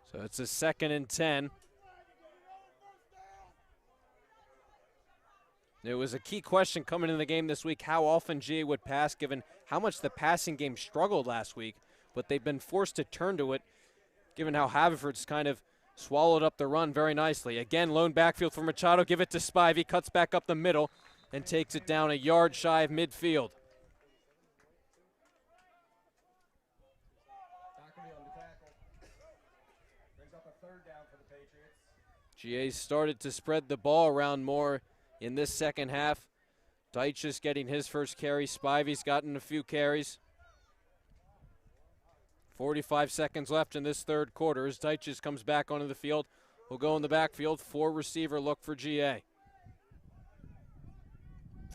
So it's a 2nd and 10. It was a key question coming into the game this week, how often GA would pass, given how much the passing game struggled last week. But they've been forced to turn to it, given how Haverford's kind of swallowed up the run very nicely. Again, lone backfield for Machado. Give it to Spivey. Cuts back up the middle and takes it down a yard shy of midfield. GA started to spread the ball around more in this 2nd half. Deitch is getting his first carry. Spivey's gotten a few carries. 45 seconds left in this 3rd quarter as Deitch comes back onto the field. Will go in the backfield. 4-receiver look for GA.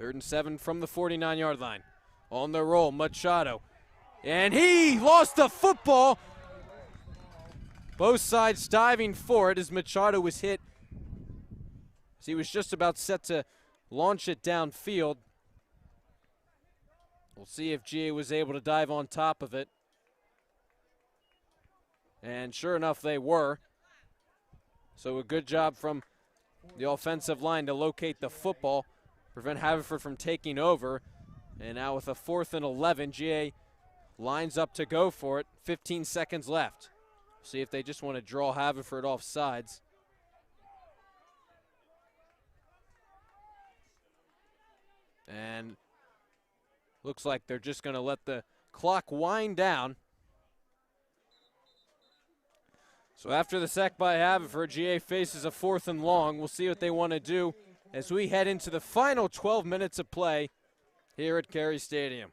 3rd and 7 from the 49-yard line. On the roll, Machado. And he lost the football. Both sides diving for it as Machado was hit. As he was just about set to launch it downfield. We'll see if GA was able to dive on top of it. And sure enough, they were. So a good job from the offensive line to locate the football, prevent Haverford from taking over. And now with a 4th and 11, GA lines up to go for it. 15 seconds left. See if they just want to draw Haverford off sides. And looks like they're just going to let the clock wind down. So after the sack by Haverford, GA faces a 4th and long. We'll see what they want to do as we head into the final 12 minutes of play here at Carey Stadium.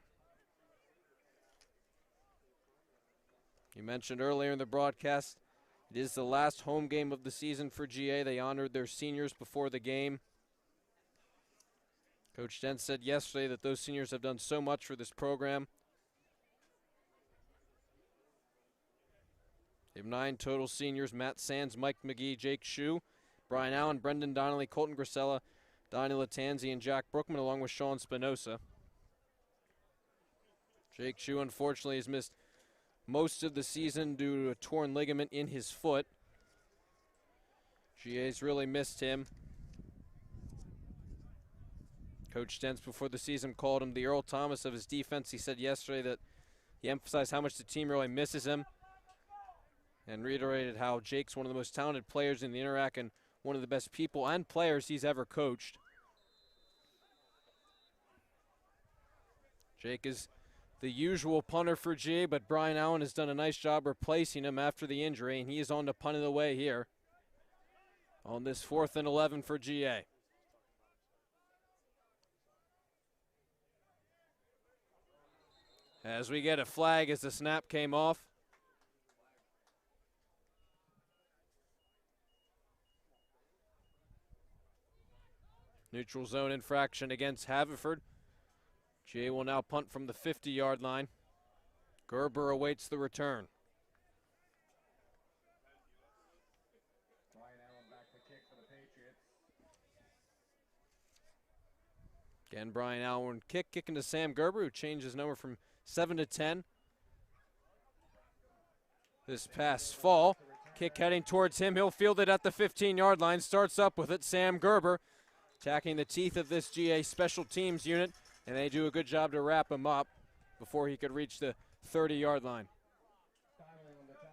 You mentioned earlier in the broadcast, it is the last home game of the season for GA. They honored their seniors before the game. Coach Dent said yesterday that those seniors have done so much for this program. They have 9 total seniors: Matt Sands, Mike McGee, Jake Shue, Brian Allen, Brendan Donnelly, Colton Grisella, Donnie Latanzi, and Jack Brookman, along with Sean Spinoza. Jake Shue, unfortunately, has missed most of the season due to a torn ligament in his foot. GA's really missed him. Coach Dents before the season called him the Earl Thomas of his defense. He said yesterday that he emphasized how much the team really misses him and reiterated how Jake's one of the most talented players in the Interac and one of the best people and players he's ever coached. Jake is the usual punter for GA, but Brian Allen has done a nice job replacing him after the injury, and he is on to punt of the way here on this 4th and 11 for GA. As we get a flag as the snap came off. Neutral zone infraction against Haverford. GA will now punt from the 50-yard line. Gerber awaits the return. Brian Allen back to kick for the Patriots. Again, Brian Allen kicking to Sam Gerber, who changed his number from 7 to 10 this past fall. Kick heading towards him. He'll field it at the 15-yard line. Starts up with it. Sam Gerber attacking the teeth of this GA special teams unit, and they do a good job to wrap him up before he could reach the 30-yard line. Styling on the tackle.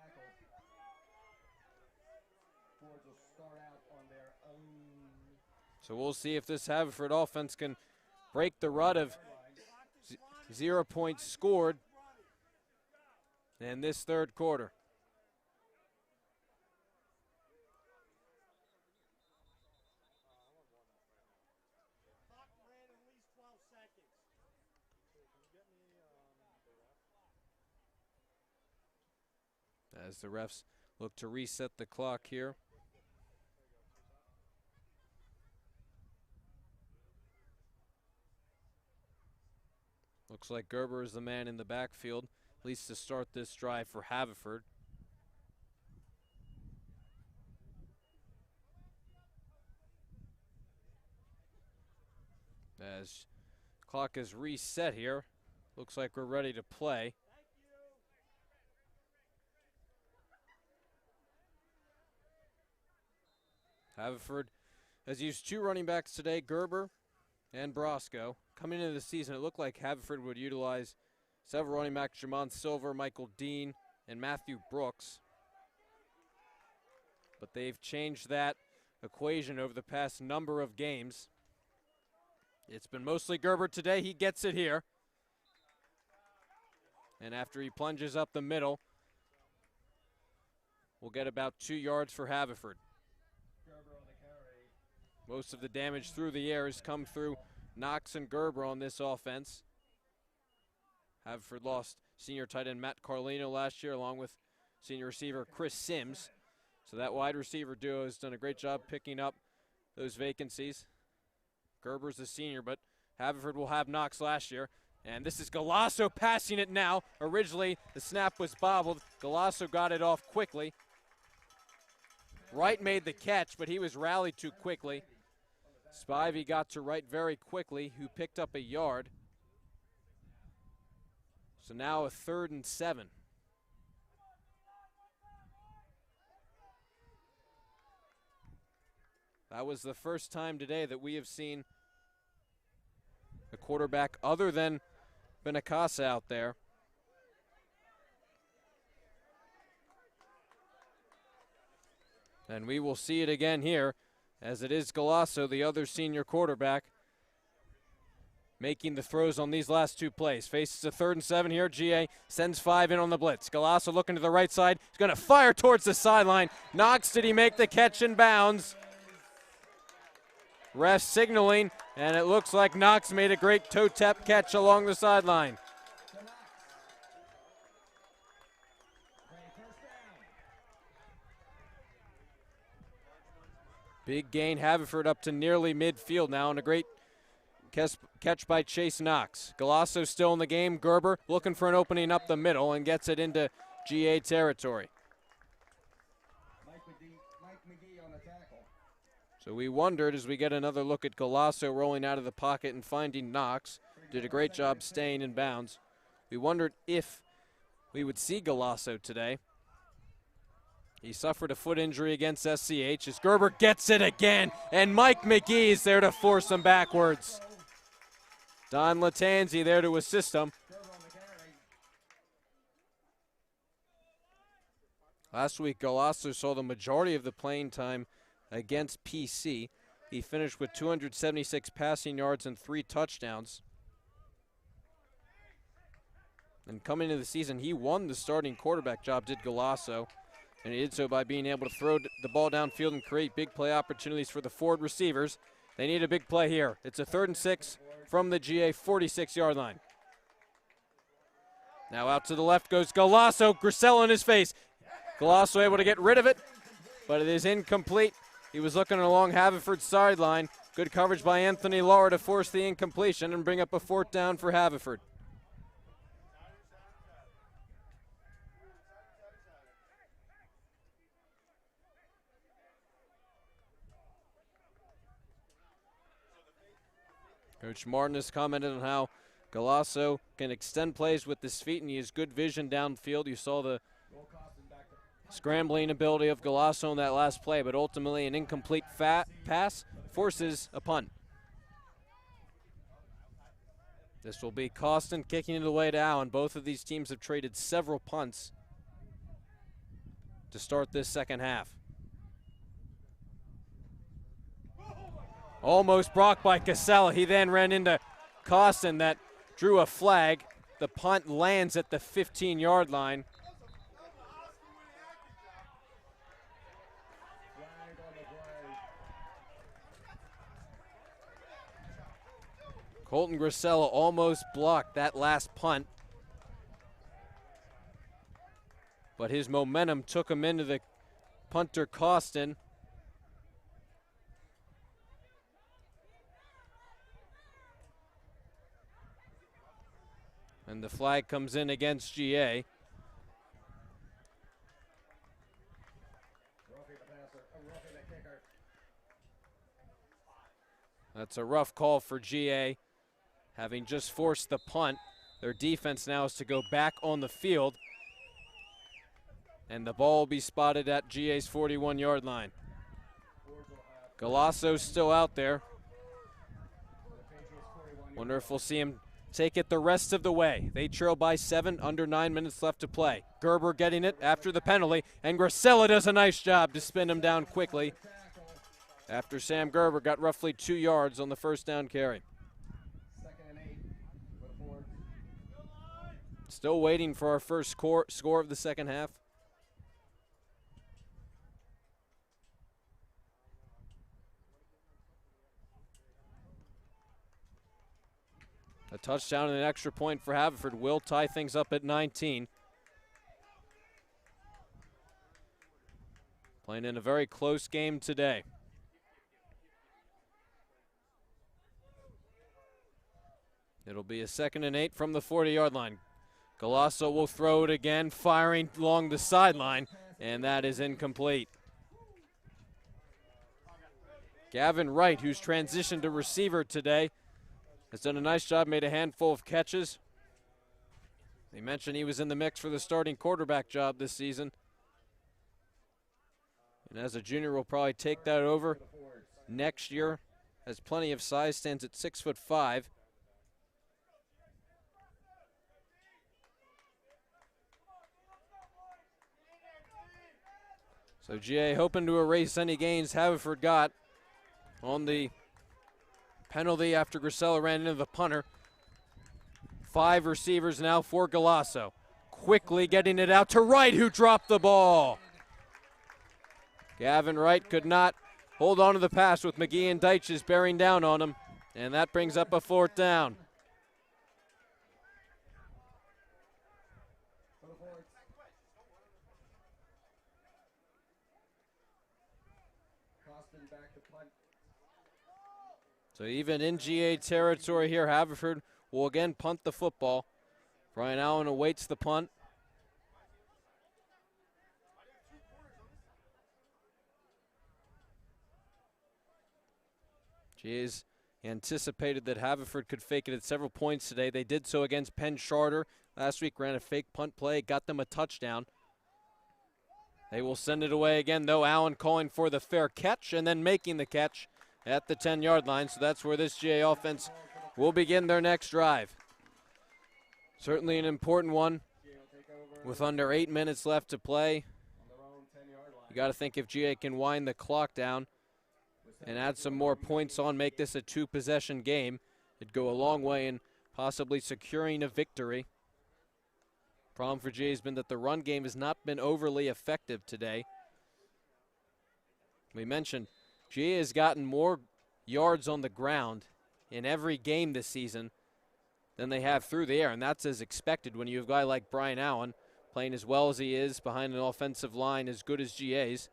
Fords will start out on their own. So we'll see if this Haverford offense can break the rut of 0 points scored in this third quarter. As the refs look to reset the clock here. Looks like Gerber is the man in the backfield, at least to start this drive for Haverford. As clock is reset here, looks like we're ready to play. Haverford has used 2 running backs today, Gerber and Brosco. Coming into the season, it looked like Haverford would utilize several running backs: Jamon Silver, Michael Dean, and Matthew Brooks. But they've changed that equation over the past number of games. It's been mostly Gerber today. He gets it here. And after he plunges up the middle, we'll get about 2 yards for Haverford. Most of the damage through the air has come through Knox and Gerber on this offense. Haverford lost senior tight end Matt Carlino last year, along with senior receiver Chris Sims. So that wide receiver duo has done a great job picking up those vacancies. Gerber's a senior, but Haverford will have Knox last year. And this is Galasso passing it now. Originally, the snap was bobbled. Galasso got it off quickly. Wright made the catch, but he was rallied too quickly. Spivey got to Wright very quickly, who picked up a yard. So now a 3rd and 7. That was the first time today that we have seen a quarterback other than Benacasa out there. And we will see it again here, as it is Galasso, the other senior quarterback, making the throws on these last two plays. Faces a 3rd and 7 here. GA sends 5 in on the blitz. Galasso looking to the right side. He's going to fire towards the sideline. Knox, did he make the catch in bounds? Ref signaling, and it looks like Knox made a great toe tap catch along the sideline. Big gain, Haverford up to nearly midfield now, and a great catch by Chase Knox. Galasso still in the game. Gerber looking for an opening up the middle and gets it into GA territory. Mike McGee on the tackle. So we wondered, as we get another look at Galasso rolling out of the pocket and finding Knox, did a great job staying in bounds. We wondered if we would see Galasso today. He suffered a foot injury against SCH as Gerber gets it again, and Mike McGee is there to force him backwards. Don Latanzi there to assist him. Last week, Galasso saw the majority of the playing time against PC. He finished with 276 passing yards and 3 touchdowns. And coming into the season, he won the starting quarterback job, did Galasso. And he did so by being able to throw the ball downfield and create big play opportunities for the forward receivers. They need a big play here. It's a 3rd and 6 from the GA 46-yard line. Now out to the left goes Galasso. Grisella in his face. Galasso able to get rid of it, but it is incomplete. He was looking along Haverford's sideline. Good coverage by Anthony Laura to force the incompletion and bring up a 4th down for Haverford. Coach Martin has commented on how Galasso can extend plays with his feet, and he has good vision downfield. You saw the scrambling ability of Galasso in that last play, but ultimately an incomplete pass forces a punt. This will be Costin kicking it away to Allen. Both of these teams have traded several punts to start this second half. Almost blocked by Casella. He then ran into Costin that drew a flag. The punt lands at the 15-yard line. Colton Grisella almost blocked that last punt, but his momentum took him into the punter Costin. And the flag comes in against GA. That's a rough call for GA, having just forced the punt. Their defense now is to go back on the field, and the ball will be spotted at GA's 41-yard line. Galasso's still out there. Wonder if we'll see him take it the rest of the way. They trail by 7, under 9 minutes left to play. Gerber getting it after the penalty, and Grisella does a nice job to spin him down quickly after Sam Gerber got roughly 2 yards on the first down carry. Still waiting for our first score of the second half. A touchdown and an extra point for Haverford will tie things up at 19. Playing in a very close game today. It'll be a 2nd and 8 from the 40-yard line. Galasso will throw it again, firing along the sideline, and that is incomplete. Gavin Wright, who's transitioned to receiver today, has done a nice job, made a handful of catches. They mentioned he was in the mix for the starting quarterback job this season. And as a junior, will probably take that over next year. Has plenty of size, stands at 6'5". So GA hoping to erase any gains Haverford got on the penalty after Grisella ran into the punter. 5 receivers now for Galasso. Quickly getting it out to Wright, who dropped the ball. Gavin Wright could not hold on to the pass with McGee and Deitches bearing down on him, and that brings up a 4th down. So even in GA territory here, Haverford will again punt the football. Brian Allen awaits the punt. GA's anticipated that Haverford could fake it at several points today. They did so against Penn Charter. Last week ran a fake punt play, got them a touchdown. They will send it away again, though. Allen calling for the fair catch and then making the catch at the 10-yard line. So that's where this GA offense will begin their next drive. Certainly an important one with under 8 minutes left to play. You got to think if GA can wind the clock down and add some more points on, make this a 2-possession game, it'd go a long way in possibly securing a victory. Problem for GA has been that the run game has not been overly effective today. We mentioned GA has gotten more yards on the ground in every game this season than they have through the air, and that's as expected when you have a guy like Brian Allen playing as well as he is behind an offensive line as good as GA's.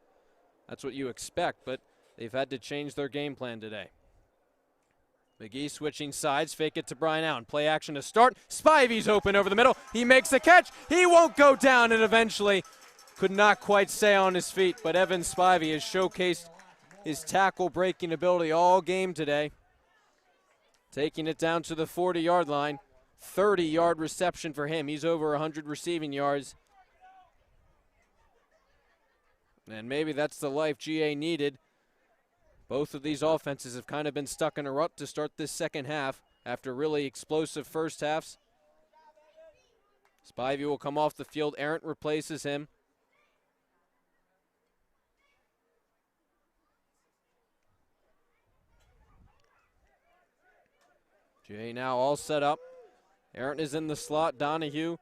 That's what you expect, but they've had to change their game plan today. McGee switching sides, fake it to Brian Allen. Play action to start. Spivey's open over the middle. He makes the catch. He won't go down, and eventually could not quite stay on his feet, but Evan Spivey has showcased his tackle breaking ability all game today. Taking it down to the 40-yard line. 30-yard reception for him. He's over 100 receiving yards. And maybe that's the life GA needed. Both of these offenses have kind of been stuck in a rut to start this second half after really explosive first halves. Spivey will come off the field. Arent replaces him. GA now all set up. Arent is in the slot. Donahue.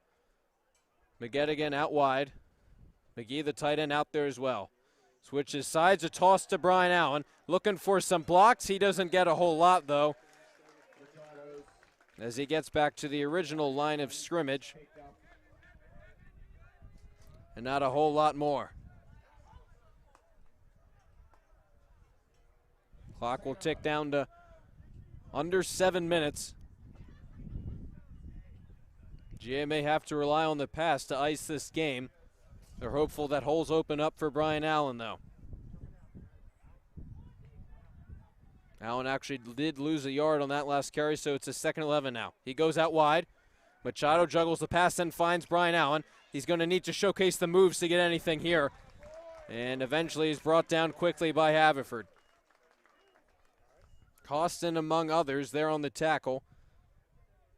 McGettigan out wide. McGee, the tight end, out there as well. Switches sides, a toss to Brian Allen. Looking for some blocks. He doesn't get a whole lot, though, as he gets back to the original line of scrimmage. And not a whole lot more. Clock will tick down to under 7 minutes. GA may have to rely on the pass to ice this game. They're hopeful that holes open up for Brian Allen, though. Allen actually did lose a yard on that last carry, so it's a 2nd 11 now. He goes out wide. Machado juggles the pass and finds Brian Allen. He's going to need to showcase the moves to get anything here. And eventually he's brought down quickly by Haverford. Costin among others there on the tackle.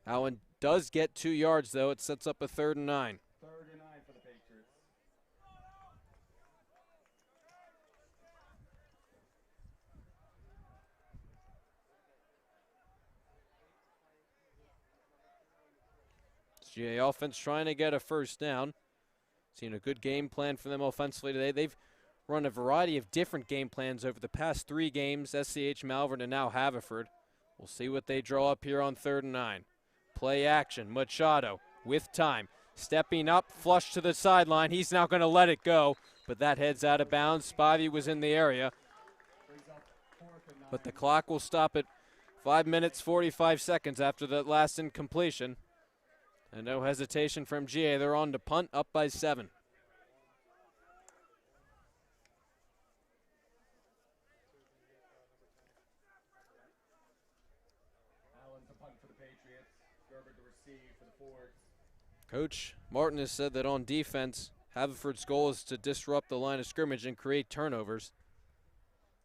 Allen does get 2 yards, though. It sets up a 3rd and 9. GA offense trying to get a 1st down. Seen a good game plan for them offensively today. They've run a variety of different game plans over the past 3 games, SCH, Malvern, and now Haverford. We'll see what they draw up here on 3rd and 9. Play action, Machado with time. Stepping up, flush to the sideline. He's now going to let it go, but that heads out of bounds. Spivey was in the area. But the clock will stop at 5 minutes, 45 seconds after the last incompletion. And no hesitation from GA. They're on to punt, up by 7. Allen's a punt for the Patriots. Gerber to receive for the Fords. Coach Martin has said that on defense, Haverford's goal is to disrupt the line of scrimmage and create turnovers.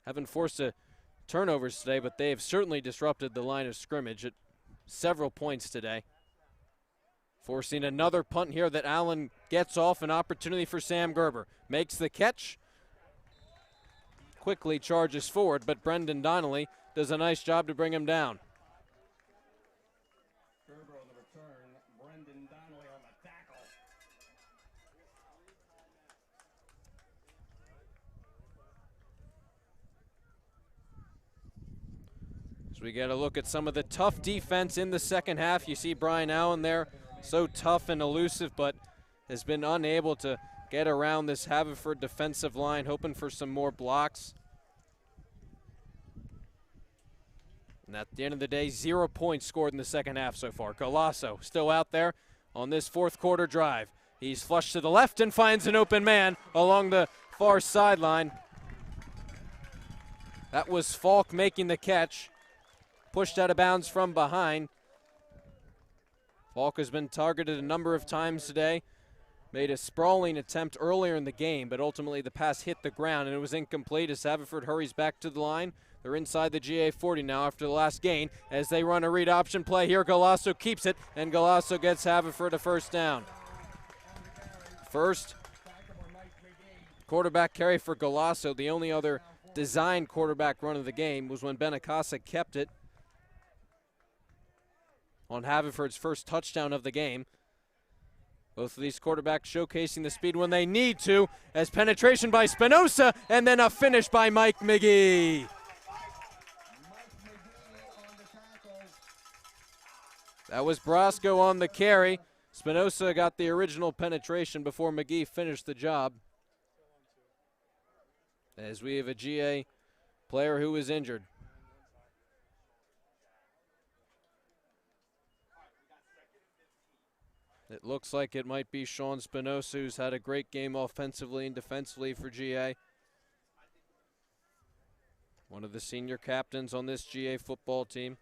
Haven't forced a turnovers today, but they have certainly disrupted the line of scrimmage at several points today. Forcing another punt here that Allen gets off, an opportunity for Sam Gerber. Makes the catch, quickly charges forward, but Brendan Donnelly does a nice job to bring him down. Gerber on the return. Brendan Donnelly on the tackle. As we get a look at some of the tough defense in the second half, you see Brian Allen there, so tough and elusive, but has been unable to get around this Haverford defensive line, hoping for some more blocks. And at the end of the day, 0 points scored in the second half so far. Galasso still out there on this fourth quarter drive. He's flushed to the left and finds an open man along the far sideline. That was Falk making the catch. Pushed out of bounds from behind. Falk has been targeted a number of times today. Made a sprawling attempt earlier in the game, but ultimately the pass hit the ground and it was incomplete as Haverford hurries back to the line. They're inside the GA 40 now after the last gain as they run a read option play here. Galasso keeps it, and Galasso gets Haverford a first down. First quarterback carry for Galasso. The only other designed quarterback run of the game was when Benacasa kept it on Haverford's first touchdown of the game. Both of these quarterbacks showcasing the speed when they need to, as penetration by Spinoza and then a finish by Mike McGee. That was Brosco on the carry. Spinoza got the original penetration before McGee finished the job. As we have a GA player who is injured. It looks like it might be Sean Spinoza, who's had a great game offensively and defensively for GA. One of the senior captains on this GA football team.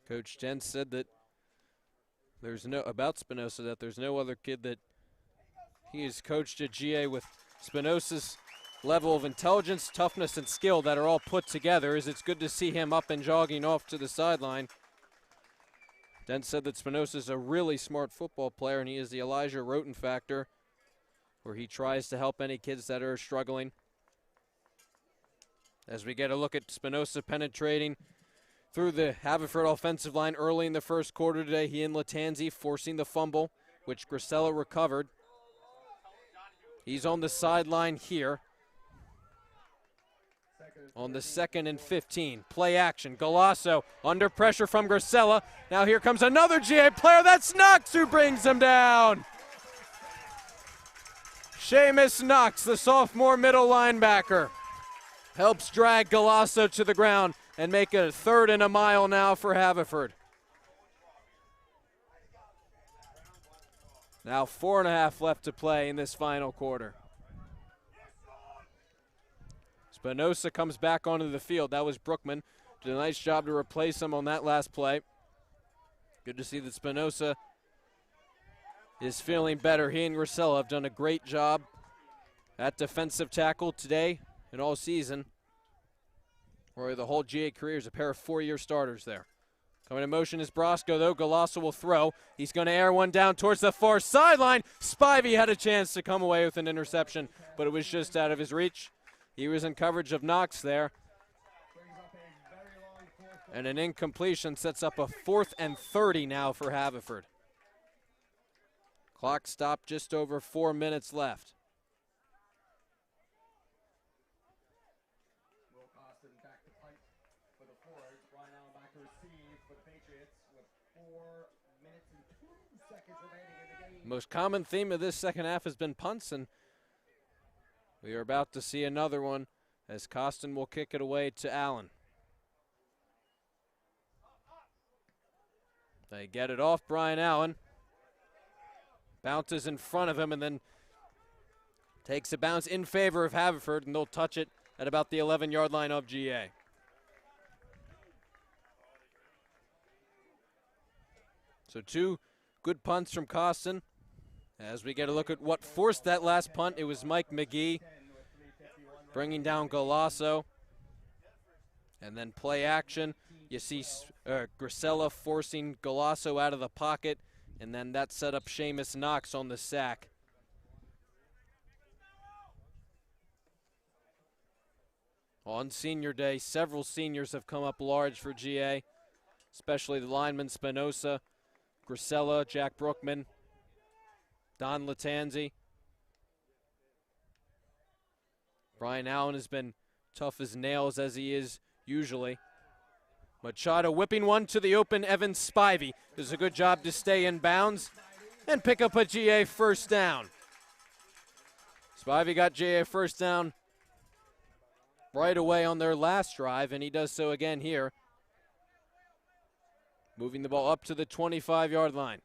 Coach Dent said that there's no other kid that he has coached at GA with Spinoza's level of intelligence, toughness, and skill that are all put together, as it's good to see him up and jogging off to the sideline. Dent said that Spinoza is a really smart football player, and he is the Elijah Roten factor, where he tries to help any kids that are struggling. As we get a look at Spinoza penetrating through the Haverford offensive line early in the first quarter today, he and Latanzi forcing the fumble, which Grisella recovered. He's on the sideline here. On the 2nd and 15, play action. Galasso under pressure from Grisella. Now here comes another GA player. That's Knox who brings him down. Seamus Knox, the sophomore middle linebacker, helps drag Galasso to the ground and make a 3rd and a mile now for Haverford. Now 4.5 left to play in this final quarter. Spinoza comes back onto the field. That was Brookman. Did a nice job to replace him on that last play. Good to see that Spinoza is feeling better. He and Grisella have done a great job at defensive tackle today and all season. Or the whole GA career is a pair of 4-year starters there. Coming in motion is Brosco, though. Galasso will throw. He's going to air one down towards the far sideline. Spivey had a chance to come away with an interception, but it was just out of his reach. He was in coverage of Knox there. And an incompletion sets up a 4th and 30 now for Haverford. Clock stopped, just over 4 minutes left. Most common theme of this second half has been punts, and we are about to see another one as Costin will kick it away to Allen. They get it off Brian Allen. Bounces in front of him and then takes a bounce in favor of Haverford, and they'll touch it at about the 11-yard line of GA. So 2 good punts from Costin. As we get a look at what forced that last punt, it was Mike McGee bringing down Golasso. And then play action, you see Grisella forcing Golasso out of the pocket, and then that set up Seamus Knox on the sack. On senior day, several seniors have come up large for GA, especially the lineman Spinoza, Grisella, Jack Brookman, Don Latanzi. Brian Allen has been tough as nails as he is usually. Machado whipping one to the open Evan Spivey. Does a good job to stay in bounds and pick up a GA first down. Spivey got GA first down right away on their last drive, and he does so again here. Moving the ball up to the 25-yard line.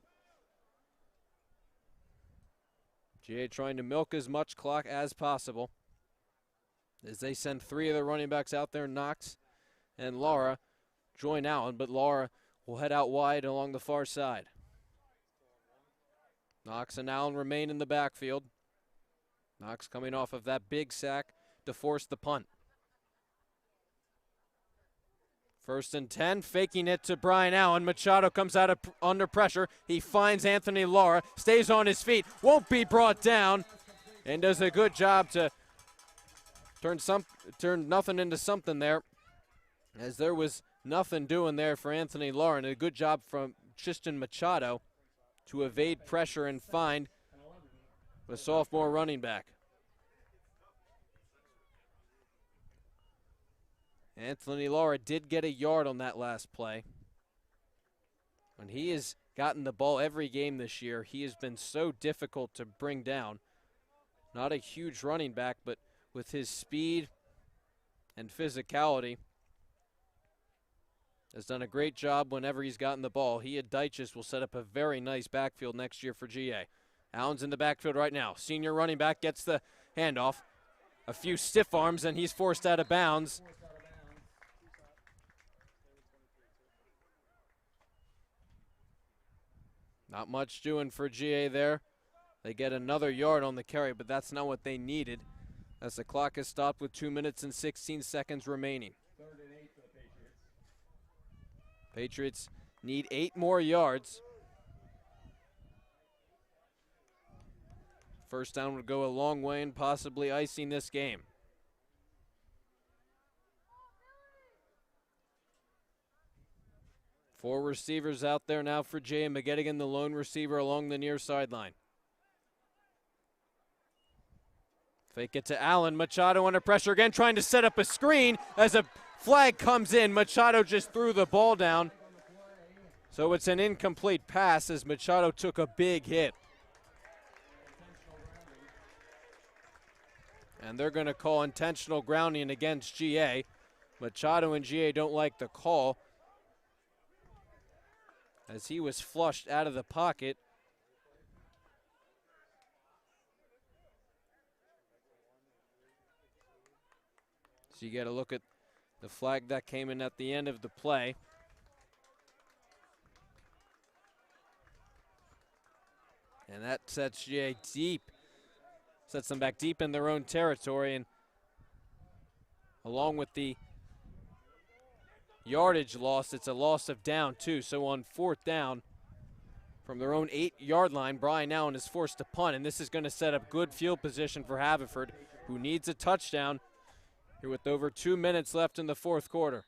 GA trying to milk as much clock as possible as they send three of their running backs out there. Knox and Lara join Allen, but Lara will head out wide along the far side. Knox and Allen remain in the backfield. Knox coming off of that big sack to force the punt. 1st and 10, faking it to Brian Allen. Machado comes out under pressure. He finds Anthony Lara, stays on his feet, won't be brought down, and does a good job to turn nothing into something there, as there was nothing doing there for Anthony Lara, and a good job from Tristan Machado to evade pressure and find the sophomore running back. Anthony Lara did get a yard on that last play. When he has gotten the ball every game this year, he has been so difficult to bring down. Not a huge running back, but with his speed and physicality, has done a great job whenever he's gotten the ball. He and Dyches will set up a very nice backfield next year for GA. Allen's in the backfield right now. Senior running back gets the handoff. A few stiff arms, and he's forced out of bounds. Not much doing for GA there. They get another yard on the carry, but that's not what they needed, as the clock is stopped with 2 minutes and 16 seconds remaining. 3rd and 8 for the Patriots. Patriots need 8 more yards. First down would go a long way in possibly icing this game. Four receivers out there now for Jay McGettigan, the lone receiver along the near sideline. Fake it to Allen. Machado under pressure again, trying to set up a screen as a flag comes in. Machado just threw the ball down. So it's an incomplete pass as Machado took a big hit. And they're going to call intentional grounding against GA. Machado and GA don't like the call, as he was flushed out of the pocket. So you get a look at the flag that came in at the end of the play. And that sets GA deep, sets them back deep in their own territory, and along with the yardage loss, it's a loss of down too. So on 4th down from their own 8-yard line, Brian Allen is forced to punt, and this is going to set up good field position for Haverford, who needs a touchdown here with over 2 minutes left in the 4th quarter.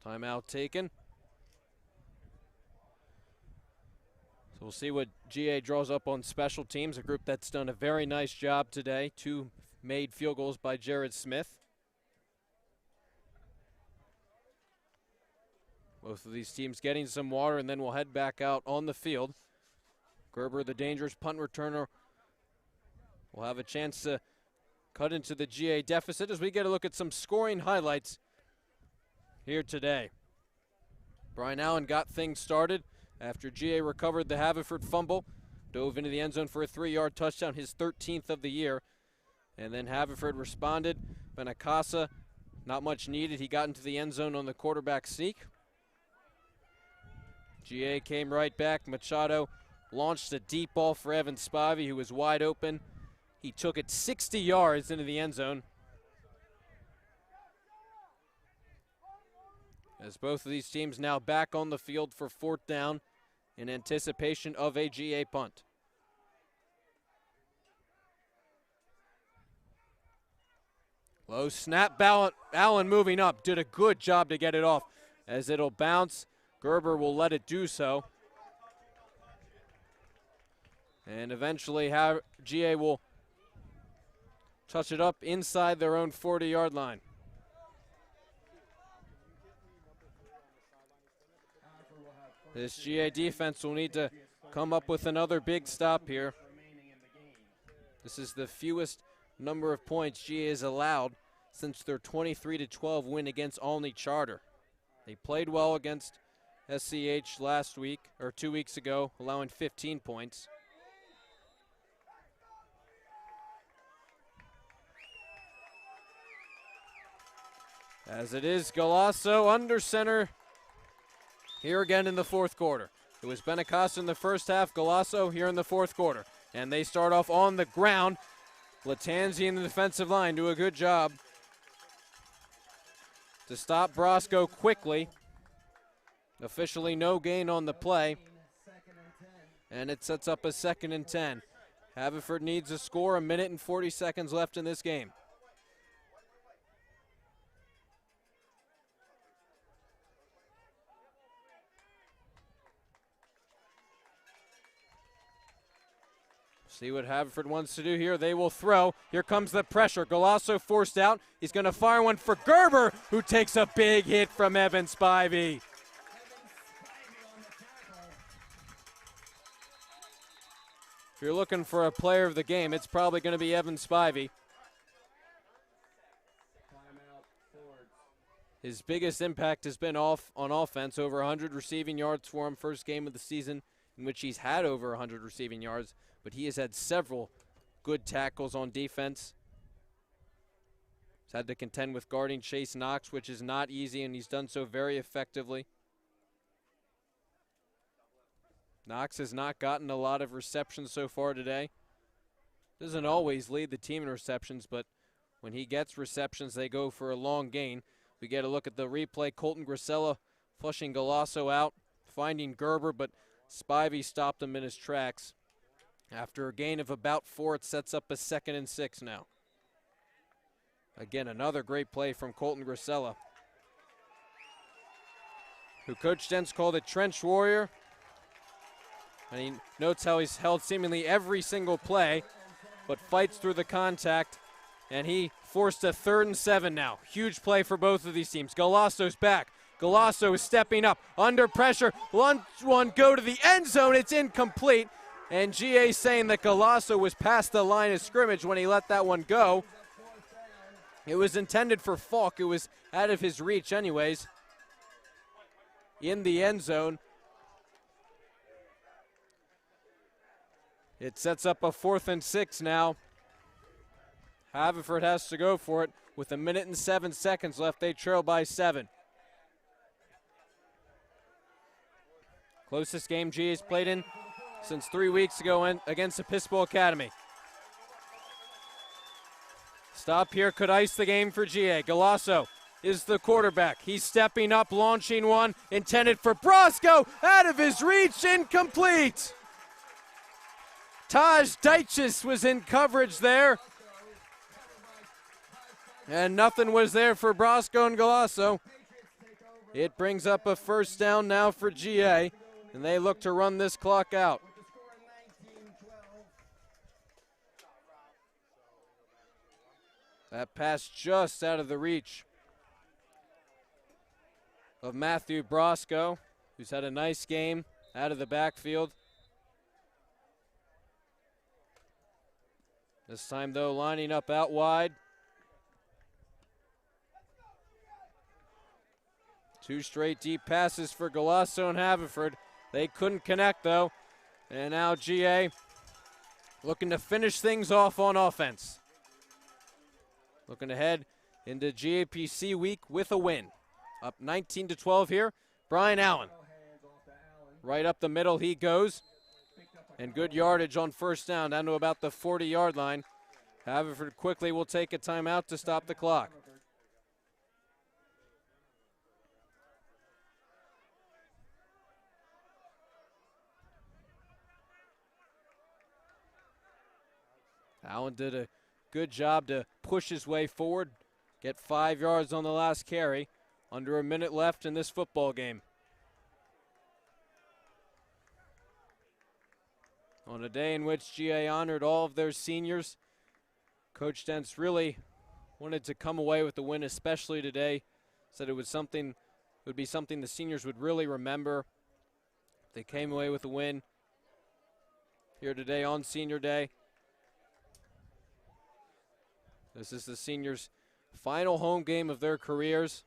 Timeout taken. So we'll see what GA draws up on special teams, a group that's done a very nice job today. 2 made field goals by Jared Smith. Both of these teams getting some water, and then we'll head back out on the field. Gerber, the dangerous punt returner, will have a chance to cut into the GA deficit as we get a look at some scoring highlights here today. Brian Allen got things started after GA recovered the Haverford fumble dove into the end zone for a 3-yard touchdown, his 13th of the year. And then Haverford responded. Benacasa, not much needed. He got into the end zone on the quarterback sneak. GA came right back. Machado launched a deep ball for Evan Spivey, who was wide open. He took it 60 yards into the end zone. As both of these teams now back on the field for 4th down in anticipation of a GA punt. Low snap, Allen moving up, did a good job to get it off. As it'll bounce, Gerber will let it do so. And eventually GA will touch it up inside their own 40-yard line. This GA defense will need to come up with another big stop here. This is the fewest number of points GA has allowed since their 23-12 win against Olney Charter. They played well against SCH last week, or 2 weeks ago, allowing 15 points. As it is, Galasso under center here again in the 4th quarter. It was Benacasa in the first half, Galasso here in the 4th quarter. And they start off on the ground. Latanzi in the defensive line do a good job to stop Brosco quickly. Officially no gain on the play. And it sets up a 2nd and 10. Haverford needs a score, 1 minute and 40 seconds left in this game. See what Haverford wants to do here. They will throw. Here comes the pressure. Galasso forced out. He's going to fire one for Gerber, who takes a big hit from Evan Spivey. If you're looking for a player of the game, it's probably going to be Evan Spivey. His biggest impact has been on offense, over 100 receiving yards for him, first game of the season in which he's had over 100 receiving yards. But he has had several good tackles on defense. He's had to contend with guarding Chase Knox, which is not easy, and he's done so very effectively. Knox has not gotten a lot of receptions so far today. Doesn't always lead the team in receptions, but when he gets receptions, they go for a long gain. We get a look at the replay. Colton Grisella flushing Galasso out, finding Gerber, but Spivey stopped him in his tracks. After a gain of about 4, it sets up a 2nd and 6 now. Again, another great play from Colton Grisella, who Coach Dents called a trench warrior. And he notes how he's held seemingly every single play, but fights through the contact. And he forced a 3rd and 7 now. Huge play for both of these teams. Galasso's back. Galasso is stepping up, under pressure. One go to the end zone. It's incomplete. And GA saying that Galasso was past the line of scrimmage when he let that one go. It was intended for Falk. It was out of his reach anyways. In the end zone. It sets up a 4th and 6 now. Haverford has to go for it. With 1 minute and 7 seconds left, they trail by 7. Closest game GA's played in since 3 weeks ago against Episcopal Academy. Stop here could ice the game for GA. Galasso is the quarterback. He's stepping up, launching one, intended for Brosco, out of his reach, incomplete. Taj Deichis was in coverage there. And nothing was there for Brosco and Galasso. It brings up a 1st down now for GA, and they look to run this clock out. That pass just out of the reach of Matthew Brosco, who's had a nice game out of the backfield. This time, though, lining up out wide. 2 straight deep passes for Galasso and Haverford. They couldn't connect, though. And now GA looking to finish things off on offense. Looking ahead into GAPC week with a win. Up 19-12 here, Brian Allen. Right up the middle he goes. And good yardage on first down to about the 40-yard line. Haverford quickly will take a timeout to stop the clock. Allen did a good job to push his way forward, get 5 yards on the last carry. Under a minute left in this football game. On a day in which GA honored all of their seniors, Coach Dentz really wanted to come away with the win, especially today. Said it would be something the seniors would really remember. They came away with a win here today on Senior Day. This is the seniors' final home game of their careers.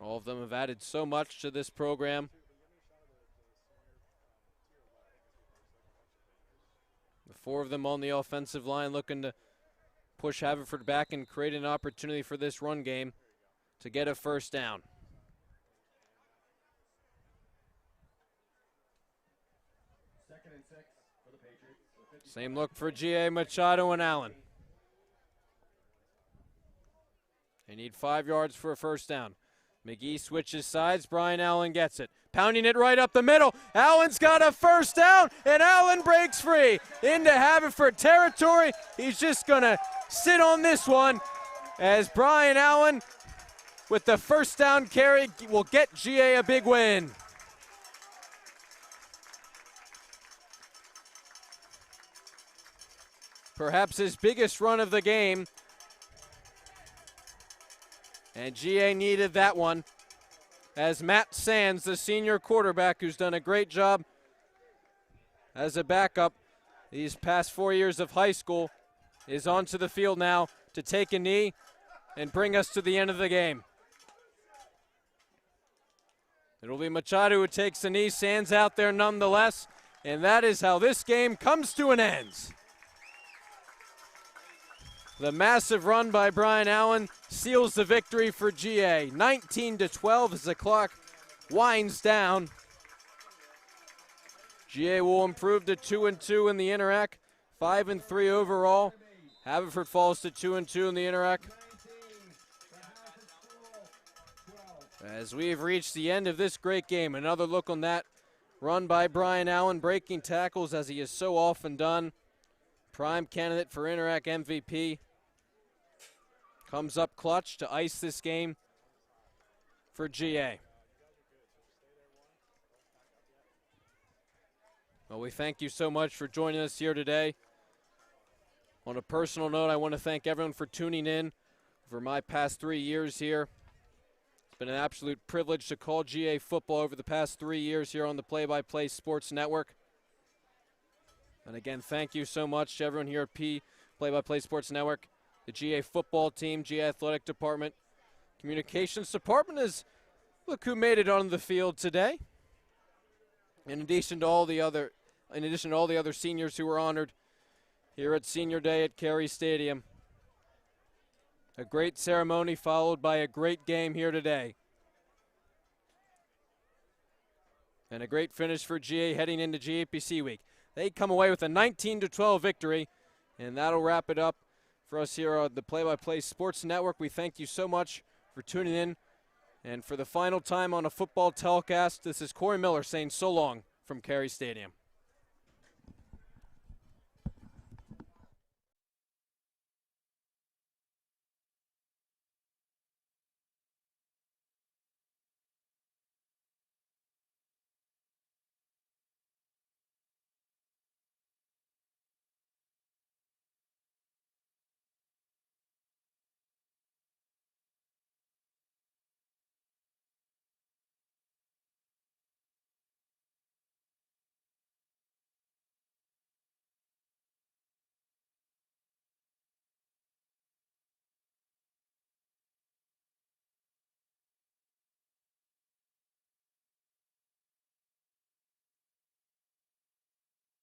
All of them have added so much to this program. The 4 of them on the offensive line looking to push Haverford back and create an opportunity for this run game to get a first down. Same look for GA, Machado, and Allen. They need 5 yards for a first down. McGee switches sides. Brian Allen gets it. Pounding it right up the middle. Allen's got a first down, and Allen breaks free into Haverford territory. He's just going to sit on this one as Brian Allen, with the first down carry, will get GA a big win. Perhaps his biggest run of the game. And GA needed that one, as Matt Sands, the senior quarterback who's done a great job as a backup these past 4 years of high school, is onto the field now to take a knee and bring us to the end of the game. It'll be Machado who takes the knee. Sands out there nonetheless, and that is how this game comes to an end. The massive run by Brian Allen seals the victory for GA. 19-12 as the clock winds down. GA will improve to 2-2 in the Interac, 5-3 overall. Haverford falls to 2-2 in the Interac. As we've reached the end of this great game, another look on that run by Brian Allen, breaking tackles as he has so often done. Prime candidate for Interac MVP. Comes up clutch to ice this game for GA. Well, we thank you so much for joining us here today. On a personal note, I want to thank everyone for tuning in for my past 3 years here. It's been an absolute privilege to call GA football over the past 3 years here on the Play-by-Play Sports Network. And again, thank you so much to everyone here at Play-by-Play Sports Network, the GA football team, GA athletic department, communications department is, look who made it on the field today. In addition to all the other seniors who were honored here at Senior Day at Carey Stadium. A great ceremony followed by a great game here today. And a great finish for GA heading into GAPC week. They come away with a 19-12 victory, and that'll wrap it up for us here on the Play-by-Play Sports Network. We thank you so much for tuning in. And for the final time on a football telecast, this is Corey Miller saying so long from Carey Stadium.